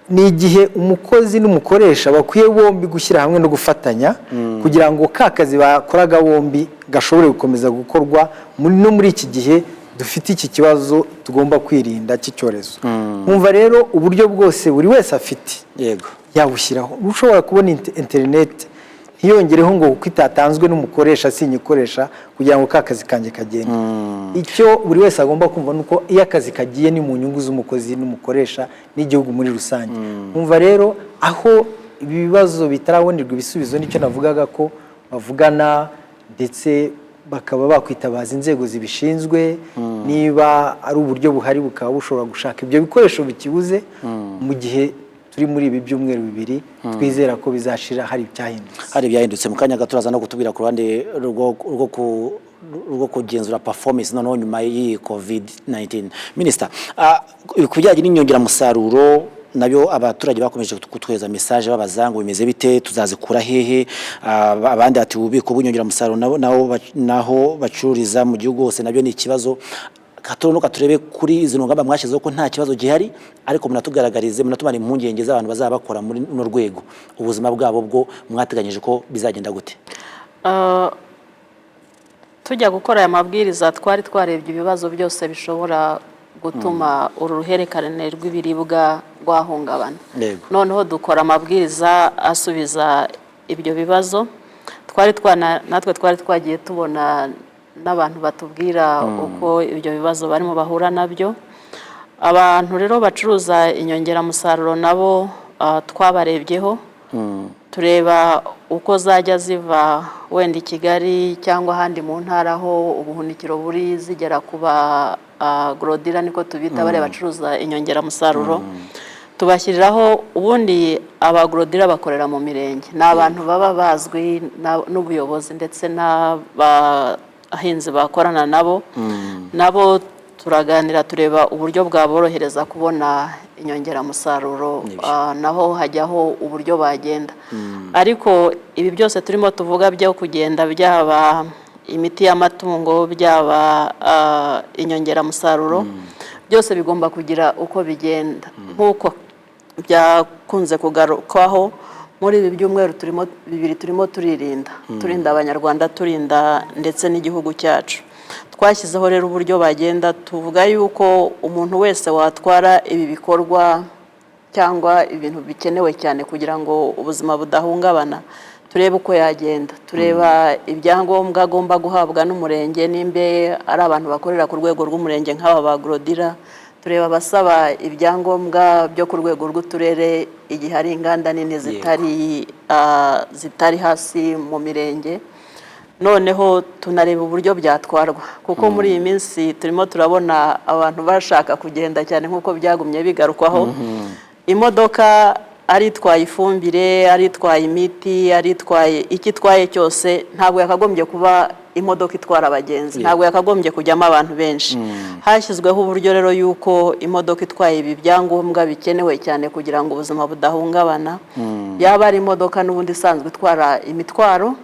ni igihe umukozi n'umukoresha bakwiye bombi gushyira hamwe no gufatanya kugira ngo ka kazi bakoraga bombi gashobore gukomeza gukorwa no muri iki gihe dufite iki kibazo tugomba kwirinda cy'icyorezo. Nkumva rero uburyo bwose buri wese afite yego yabushyiraho. Ushobora kubona interineti ntiyongereho ngo kuko itatanzwe n'umukoresha sinyikoresha kugira ngo ka kazi kanjye kagende. Icyo buri wese agomba kumva ni uko iyo akazi kagiye ni mu nyungu z'umukozi n'umukoresha n'igihugu muri rusange. Nkumva rero aho ibi bibazo bitarabonerwa ibisubizo, nicyo navugaga ko bavugana ndetse bakaba bakwitabaza inzego zibishinzwe, niba ari uburyo buhari bukaba bushobora gushaka ibyo bikoresho bikibuze mu gihe turi muri ibi byumweru bibiri. Twizera ko bizashira hari ibyahindutse. Mu kanya gato uraza no kutubwira ku ruhande rwo kugenzura performance noneho nyuma y'iyi COVID-19. Minisita, ku bijyanye n'inyongeramusaruro nabyo abaturage bakomeje kutweza message babaza ngo bimeze bite tuzazikura hehe abandi ati ububiko bw'inyongeramusaruro naho bacururiza mu gihugu hose nabyo ni ikibazo katonoka turebe kuri izo ngamba mwashizeho ko nta kibazo gihari ariko munatugaragarize munatumara impungenge z'abantu bazaba bakora muri no rwego ubuzima bwabo bwo mwateganyije ko bizagenda gute tujya gukora aya mabwiriza twari twarebye ibibazo byose bishobora gutuma uruhererekane rw'ibiribwa rwahungabana noneho dukora amabwiriza asubiza ibyo bibazo natwe twari twagiye tubona n'abantu batubwira uko ibyo bibazo barimo bahura nabyo abantu rero bacuruza inyongeramusaruro nabo twabarebyeho tureba uko zajya ziva wenda i Kigali cyangwa ahandi mu ntara aho ubuhunikiro buri zigera kuba agrodira niko tubita bare bacuruza inyongeramusaruro tubashyiriraho ubundi abagrodira bakorera mu mirenge n'abantu baba bazwi n'ubuyobozi ndetse n'abahinzi bakorana nabo turaganira tureba uburyo bwaborohereza kubona inyongeramusaruro naho hajyaho uburyo bagenda ariko ibi byose turimo tuvuga byo kugenda byaba imiti y'amatungo byaba inyongeramusaruro byose bigomba kugira uko bigenda nk'uko byakunze kugarukwaho muri ibi byumweru turimo turinda abanyarwanda turinda ndetse n'igihugu cyacu twashyizeho rero uburyo bagenda tuvuga yuko umuntu wese watwara ibi bikorwa cyangwa ibintu bikenewe cyane kugira ngo ubuzima budahungabana turebe uko yagenda tureba ibyangombwa agomba guhabwa n'umurenge nimbe ari abantu bakorera ku rwego rw'umurenge nk'aba bagrodira tureba abasaba ibyangombwa byo ku rwego rw'uturere igihe hari inganda nini zitari hasi mu mirenge noneho tunareba uburyo byatwarwa kuko muri iyi minsi turimo turabona abantu bashaka kugenda cyane nk'uko byagumye bigarukwaho imodoka aritwaye ifumbire aritwaye imiti aritwaye ikitwaye cyose ntabwo yakagombye kuba imodoka itwara abagenzi ntabwo yakagombye kujyamo abantu benshi hashyizweho uburyo rero yuko imodoka itwaye ibi byangombwa bikenewe cyane kugira ngo ubuzima budahungabana yaba ari imodoka n'ubundi isanzwe itwara imitwaro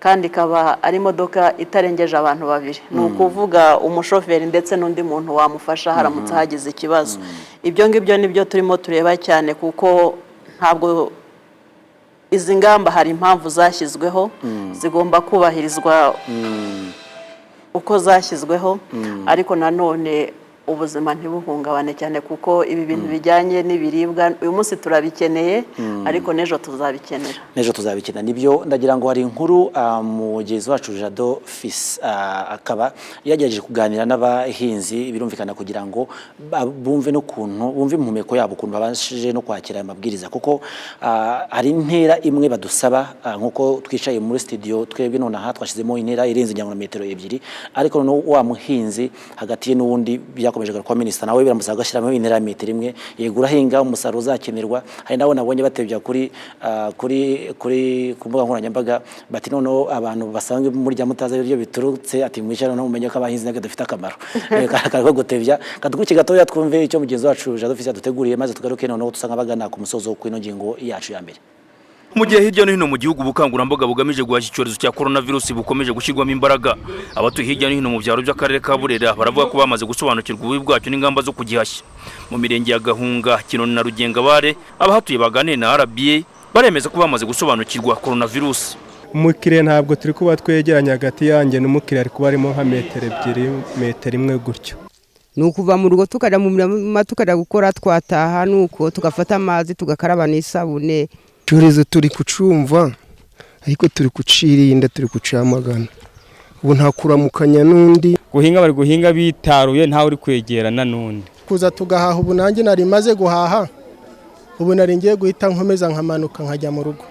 kandi ikaba ari imodoka itarengeje abantu babiri ni ukuvuga umushoferi ndetse n'undi muntu wamufasha haramutse hagize ikibazo ibyo ngibyo nibyo turimo tureba cyane kuko ntabwo izi ngamba hari impamvu zashyizweho zigomba kubahirizwa uko zashyizweho ariko nanone ubuzima ntibuhungabane cyane kuko ibi bintu bijyanye n'ibiribwa uyu munsi turabikeneye ariko n'ejo tuzabikenera nibyo ndagira ngo hari inkuru mugenzi wacu Jado Fils akaba yagerageje kuganira n'abahinzi birumvikana kugira ngo bumve impumeko yabo ukuntu babashije no kwakira aya mabwiriza kuko hari intera imwe badusaba nkuko twicaye muri studio twebwe none aha twashizemo intera irenze njya na metero 2 ariko no wa muhinzi hagati ye n'undi byakomeje kwa minister nawe biramusaba gashyiramo intera metero 1 yegura hinga umusaruro uzakenerwa hari nawe nabonye batebya kuri kumbuga nkoranyambaga bati noneho abantu basanzwe muri jya mutaza ibyo biturutse ati mwicara no mumenye ko abahinzi nabyo dafite akamaro kariko gutebya kadukurikira gatoya twumve icyo mugenzi wacu Jado Fils yaduteguriye maze tugaruke noneho tusanga bagana ku musozo wo kwino ngingo yacu ya mbere mu gihe hirya no hino mu gihugu ubukangurambaga bugamije guhashya icyorezo cya coronavirus bukomeje gushyirwamo imbaraga abatuye hirya no hino mu byaro by'akarere ka Burera baravuga ko bamaze gusobanukirwa ububi bwacyo n'ingamba zo kugihashya mu mirenge ya Gahunga Kinoni na Rugengabare abahatuye baganiriye na RBA baremeza ko bamaze gusobanukirwa coronavirus umukiriya ntabwo turi kuba twegeranye hagati yanjye n'umukiriya ari kuba arimo nka metero 1 gutyo ni ukuva mu rugo tukajya mu mirima tukajya gukora twataha nuko tugafata amazi tugakaraba n'isabune icyorezo turi kucumva ariko turi kucirinda turi kucamagana ubu nta kuramukanya n'undi guhinga bari guhinga bitaruye ntawe uri kwegerana n'undi kuza tugahaha ubu nanjye nari maze guhaha ubu nari ngiye guhita nkomeza nkamanuka nkajya mu rugo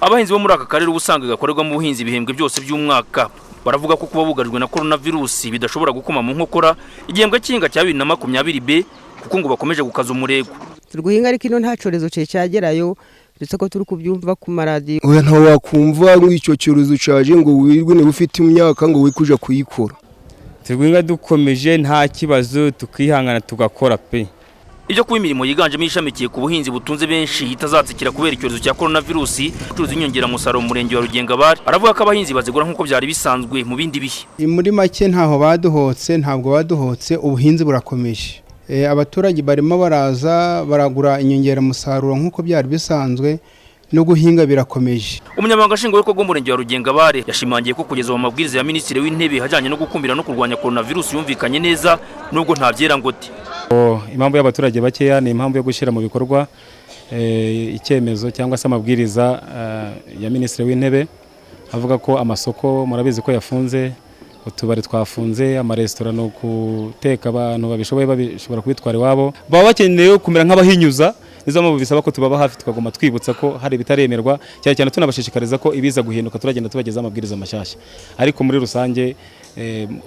abahinzi bo muri aka karere ubusanga gakorerwamo ubuhinzi ibihembwe byose by'umwaka baravuga ko kuba bugarijwe na coronavirus bidashobora gukoma mu nkokora igihembwe cy'inga cya 2020 kuko ngo bakomeje gukaza umurego turi guhinga ariko ino nta cyorezo cyagerayo ndetse ko turi kubyumva ku maradiyo oya ntawe wakumva icyo cyorezo cyaje ngo wirwe niba ufite imyaka ngo we kuja kuyikora turi guhinga dukomeje nta kibazo tukihangana tugakora pe ibyo kuba imirimo yiganjemo ishamikiye ku buhinzi butunze benshi itazatsikira kubera icyorezo cya coronavirus. Ucuruza inyongeramusaruro mu murenge wa Rugengabari aravuga ko abahinzi bazigura nk'uko byari bisanzwe mu bindi bihe. Muri make ntaho ntabwo baduhotse, ubuhinzi burakomeje. Abaturage barimo baraza baragura inyongeramusaruro nk'uko byari bisanzwe, no guhinga birakomeje. Umunyamabanga nshingwabikorwa w'umurenge wa Rugengabari yashimangiye ko kugeza mu mabwiriza ya Minisitiri w'Intebe hajyanye no gukumira no kurwanya coronavirus yumvikanye neza nubwo nta byerangoti. Impamvu y'abaturage bakeya ni impamvu yo gushyira mu bikorwa icyemezo cyangwa se amabwiriza ya Minisitiri w'Intebe avuga ko amasoko murabizi ko yafunze, utubari twafunze, amaresitora no guteka abantu babishoboye babishobora kubitwara iwabo. Baba bakeneye kumera nk'abahinyuza, nizo mpamvu bisaba ko tubaba hafi tukagoma twibutsa ko hari bitaremerwa, cyane cyane tunabashishikariza ko ibiza guhinduka turagenda tubageza amabwiriza mashyashya, ariko muri rusange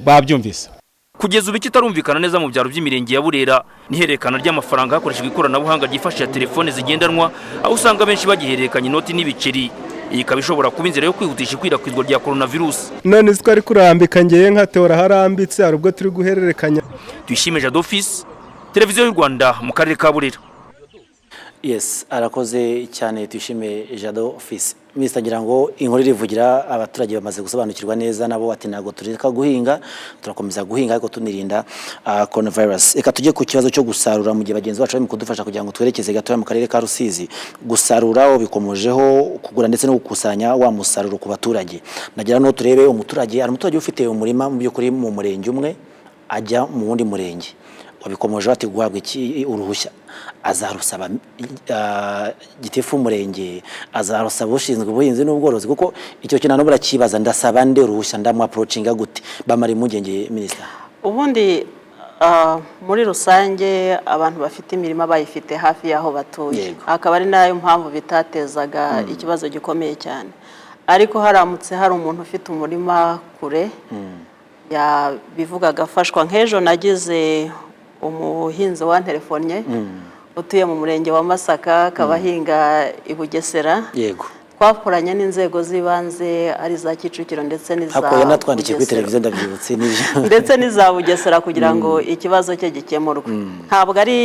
babyumvise. Kugeza ubu kitarumvikana neza mu byaro by'imirenge ya Burera niherekana ry'amafaranga hakoreshejwe ikoranabuhanga ryifashisha telefone zigendanwa, aho usanga benshi bagihererekanya inoti n'ibiceri. Iyi ikaba ishobora kuba inzira yo kwihutisha ikwirakwizwa rya coronavirus. None se twari kurambika ngeye nkatora harambitse, hari ubwo turi guhererekanya. Tuyishime Jado Office, Televiziyo y'u Rwanda mu karere ka Burera. Yes, arakoze cyane Tuyishime Jado Office. Mr. ngira ngo inkuru rivugira abaturage bamaze gusobanukirwa neza nabo ati nago tureka guhinga, turakomeza guhinga ariko tunirinda coronavirus. Eka tujye ku kibazo cyo gusarura mu gihe bagenzi bacu bari kudufasha kugira ngo twerekeze gatoya mu karere ka Rusizi. Gusarura bikomojeho kugura ndetse no gukusanya wa musaruro ku baturage. Nagira no turebe umuturage, ari umuturage ufite umurima mu by'ukuri mu murenge umwe ajya mu wundi murenge. Wabikomoje bati guhabwa iki uruhushya, azarusaba gitifu umurenge, azarusaba ushinzwe ubuhinzi n'ubworozi, kuko icyo kintu no burakibaza ndasaba nde uruhushya ndamu approachinga gute bamari mugenge Minister. Ubundi muri rusange abantu bafite imirima bayifite hafi yaho batuye, akaba ari nayo mpamvu bitatezaga ikibazo gikomeye cyane. Ariko haramutse hari umuntu ufite umurima kure ya bivugaga afashwa. Nk'ejo nagize umuhinzi wa telefonye utuye mu murenge wa Masaka akabahinga i Bugesera. Yego. Twakoranye n'inzego z'ibanze ari za Kicukiro ndetse n'iza Hakoye natwandikiye kuri televiziyo ndabyibutse n'ibyo. Ndetse n'iza Bugesera kugira ngo ikibazo cye gikemurwe. Ntabwo ari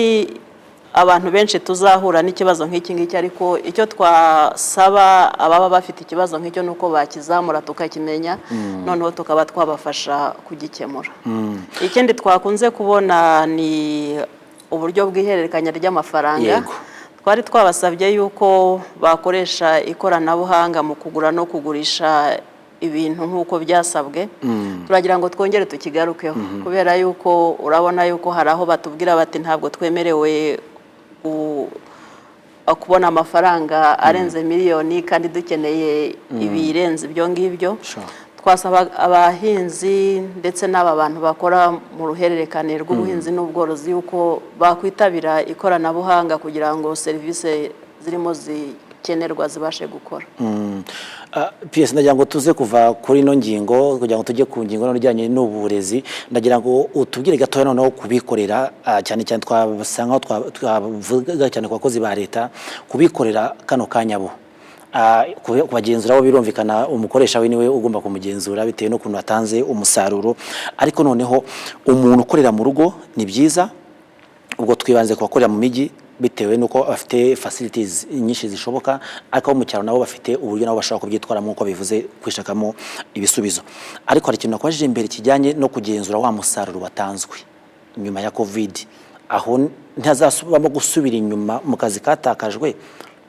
abantu benshi tuzahura n'ikibazo nk'iki ngiki, ariko icyo twasaba ababa bafite ikibazo nk'icyo nuko bakizamura tukakimenya, noneho tukaba twabafasha kugikemura. Ikindi twakunze kubona ni uburyo bw'ihererekanya ry'amafaranga. Twari twabasabye yuko bakoresha ikoranabuhanga mu kugura no kugurisha ibintu nk'uko byasabwe. Turagira ngo twongere tukigarukeho kubera yuko urabona yuko hari aho batubwira bati ntabwo twemerewe kubona amafaranga arenze miliyoni kandi dukeneye ibirenze ibyo ngibyo. Twasaba abahinzi ndetse n'aba bantu bakora mu ruhererekane rw'ubuhinzi n'ubworozi yuko bakwitabira ikoranabuhanga kugira ngo serivisi zirimo zikenerwa zibashe gukora. PS ndagira ngo tuze kuva kuri no ngingo kugira ngo tujye ku ngingo n'ijyanye n'uburezi. Ndagira ngo utubwire gatoya noneho kubikorera cyane cyane twabasanga twavuga cyane ku bakozi ba leta kubikorera kano kanyabo. Kubagenzura bo birumvikana umukoresha we niwe ugomba kumugenzura bitewe no kuntu atanze umusaruro, ariko noneho umuntu ukorera mu rugo ni byiza. Ubwo twibanze kubakorera mu miji bitewe nuko bafite facilities nyinshi zishoboka, ariko mu cyaro nabo bafite uburyo nabo bashaka kubyitwaramo uko bivuze kwishakamo ibisubizo. Ariko hari ikintu nakwajije imbere kijyanye no kugenzura wa musaruro watanzwe nyuma ya COVID, aho ntazasubamo gusubira inyuma mu kazi katakajwe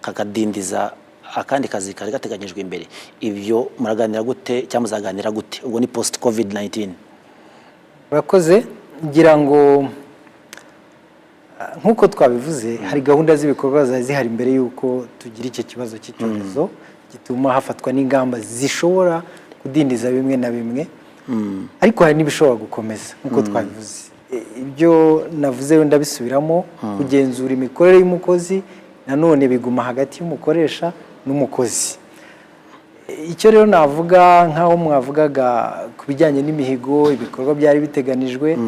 kakadindiza akandi kazi kari gateganyijwe imbere. Ibyo muraganira gute cyangwa muzaganira gute ubwo ni post COVID-19? Urakoze, ngira ngo nk'uko twabivuze hari gahunda z'ibikorwa zihari mbere y'uko tugira icyo kibazo cy'icyorezo gituma hafatwa n'ingamba zishobora kudindiza bimwe na bimwe, ariko hari n'ibishobora gukomeza nk'uko twabivuze. Ibyo navuze ndabisubiramo, kugenzura imikorere y'umukozi nanone biguma hagati y'umukoresha n'umukozi. Icyo rero navuga nk'aho mwavugaga ku bijyanye n'imihigo ibikorwa byari biteganijwe,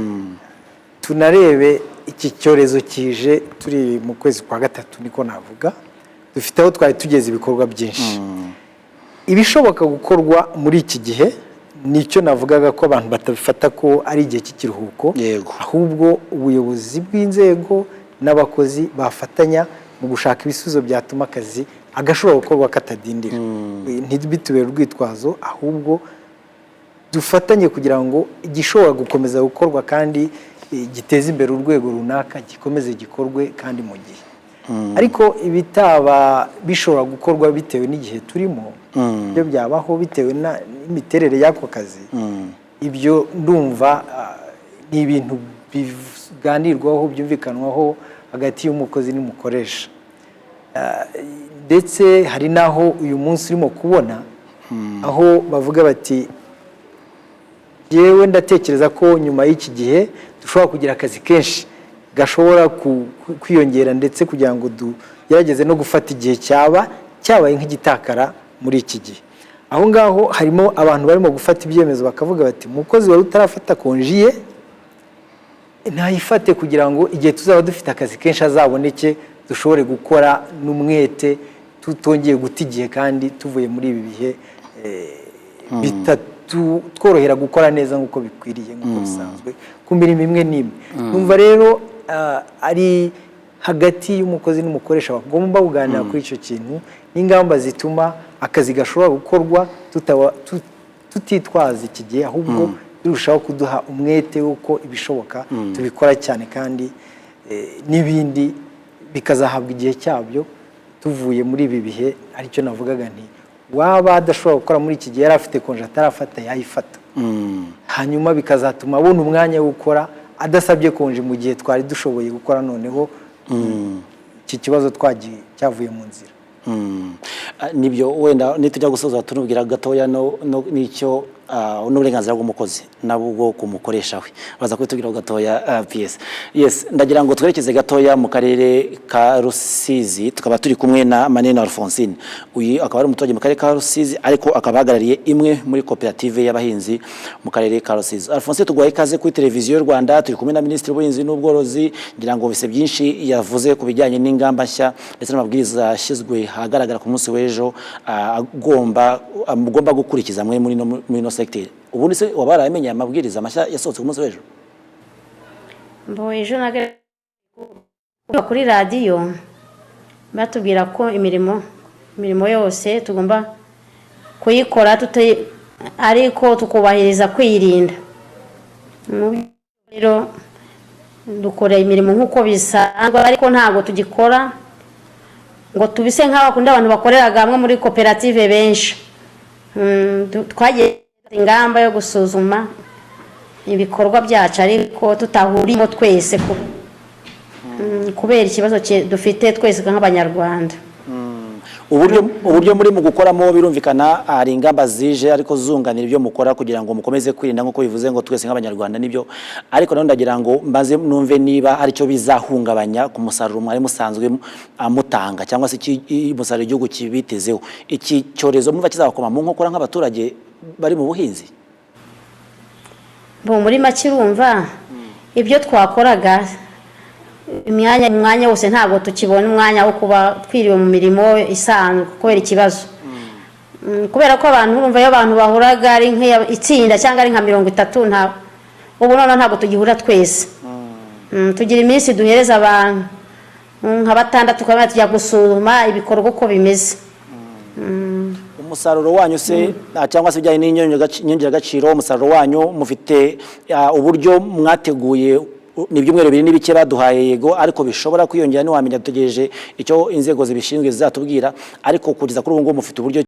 tunarebe iki cyorezo kije turi mu kwezi kwa gatatu niko navuga, dufite aho twari tugeze ibikorwa byinshi. Ibishoboka gukorwa muri iki gihe nicyo navugaga ko abantu batabifata ko ari igihe cy'ikiruhuko, ahubwo ubuyobozi bw'inzego n'abakozi bafatanya mu gushaka ibisubizo byatuma akazi agashobora gukorwa katadindira ntibitubere urwitwazo ahubwo dufatanye kugira ngo igishobora gukomeza gukorwa kandi giteze imbere urwego runaka gikomeze gikorwe kandi mu gihe ariko ibitaba bishobora gukorwa bitewe n'igihe turimo ibyo byabaho bitewe n'imiterere y'ako kazi ibyo ndumva ni ibintu biganirwaho byumvikanwaho hagati y'umukozi n'umukoresha ndetse hari n'aho uyu munsi urimo kubona aho bavuga bati yewe ndatekereza ko nyuma y'iki gihe dushobora kugira akazi kenshi gashobora kwiyongera ndetse kugira ngo tugerageze no gufata igihe cyabaye nk'igitakara muri iki gihe aho ngaho harimo abantu barimo gufata ibyemezo bakavuga bati umukozi wari utarafata konjiye ntayifate kugira ngo igihe tuzaba dufite akazi kenshi azaboneke dushobore gukora n'umwete tutongeye guta igihe kandi tuvuye muri ibi bihe tworohera gukora neza nk'uko bikwiriye nk'uko bisanzwe ku mirimo imwe n'imwe numva rero ari hagati y'umukozi n'umukoresha bagomba kuganira kuri icyo kintu n'ingamba zituma akazi gashobora gukorwa tutitwaza iki gihe ahubwo birushaho kuduha umwete w'uko ibishoboka tubikora cyane kandi n'ibindi bikazahabwa igihe cyabyo tuvuye muri ibi bihe aricyo navugaga nti waba adashobora gukora muri iki gihe yari afite konje atarafata yayifata hanyuma bikazatuma abona umwanya wo gukora adasabye konje mu gihe twari dushoboye gukora noneho iki kibazo cyavuye mu nzira nibyo wenda nitujya gusoza tunubwira gatoya n'icyo n'uburenganzira bw'umukozi nabwo kumukoresha we baza kubitubwira gatoya PS yes ndagira ngo twerekeze gatoya mu karere ka Rusizi tukaba turi kumwe na Manene Alphonsine uyu akaba ari umuturage mu karere ka Rusizi ariko akaba hagarariye imwe muri koperative y'abahinzi mu karere ka Rusizi. Alphonsine tugwaye ikaze kuri televiziyo y'u Rwanda turi kumwe na Minisitiri w'Ubuhinzi n'Ubworozi ngira ngo bise byinshi yavuze ku bijyanye n'ingamba nshya ndetse n'amabwiriza yashyizwe hagaragara ku munsi w'ejo agomba gukurikiza mwe muri no secteur ubundi se wabaramenye amabwiriza mashya yasohotse ku munsi w'ejo mbo ejo kuri radio batubwira ko imirimo yose tugomba kuyikora ariko tukubahiriza kwirinda rero dukora imirimo nk'uko bisanzwe ariko ntabwo tugikora ngo tubise nk'abakunda abantu bakoreraga hamwe muri koperative benshi twagiye ingamba yo gusuzuma ibikorwa byacu ariko tutahurimo twese kubera ikibazo dufite twese nk'abanyarwanda uburyo muri mu gukoramo birumvikana hari ingamba zije ariko zunganira ibyo mukora kugira ngo mukomeze kwirinda nk'uko bivuze ngo twese nk'abanyarwanda nibyo ariko none ndagira ngo mbaze numve niba ari cyo bizahungabanya ku musaruro mwari musanzwe amutanga cyangwa se umusaruro igihugu kibitezeho iki cyorezo muva kizabakoma mu nkokora nk'abaturage bari mu buhinzi muri make urumva ibyo twakoraga umwanya wose ntabwo tukibona umwanya wo kuba twiriwe mu mirimo isanzwe kubera ikibazo kubera ko abantu urumva iyo abantu bahuraga ari nk'itsinda cyangwa ari nka 30 ubu none ntabwo tugihura twese tugira iminsi duhereza abantu nka 6 tukaba tujya gusuzuma ibikorwa uko bimeze umusaruro wanyu se cyangwa se bijyanye n'inyongeragaciro umusaruro wanyu mufite uburyo mwateguye n'ibyumweru bibiri n'ibike baduhaye yego ariko bishobora kwiyongera ntiwamenya dutegereje icyo inzego zibishinzwe zizatubwira ariko kugeza kuri ubu ngubu mufite uburyo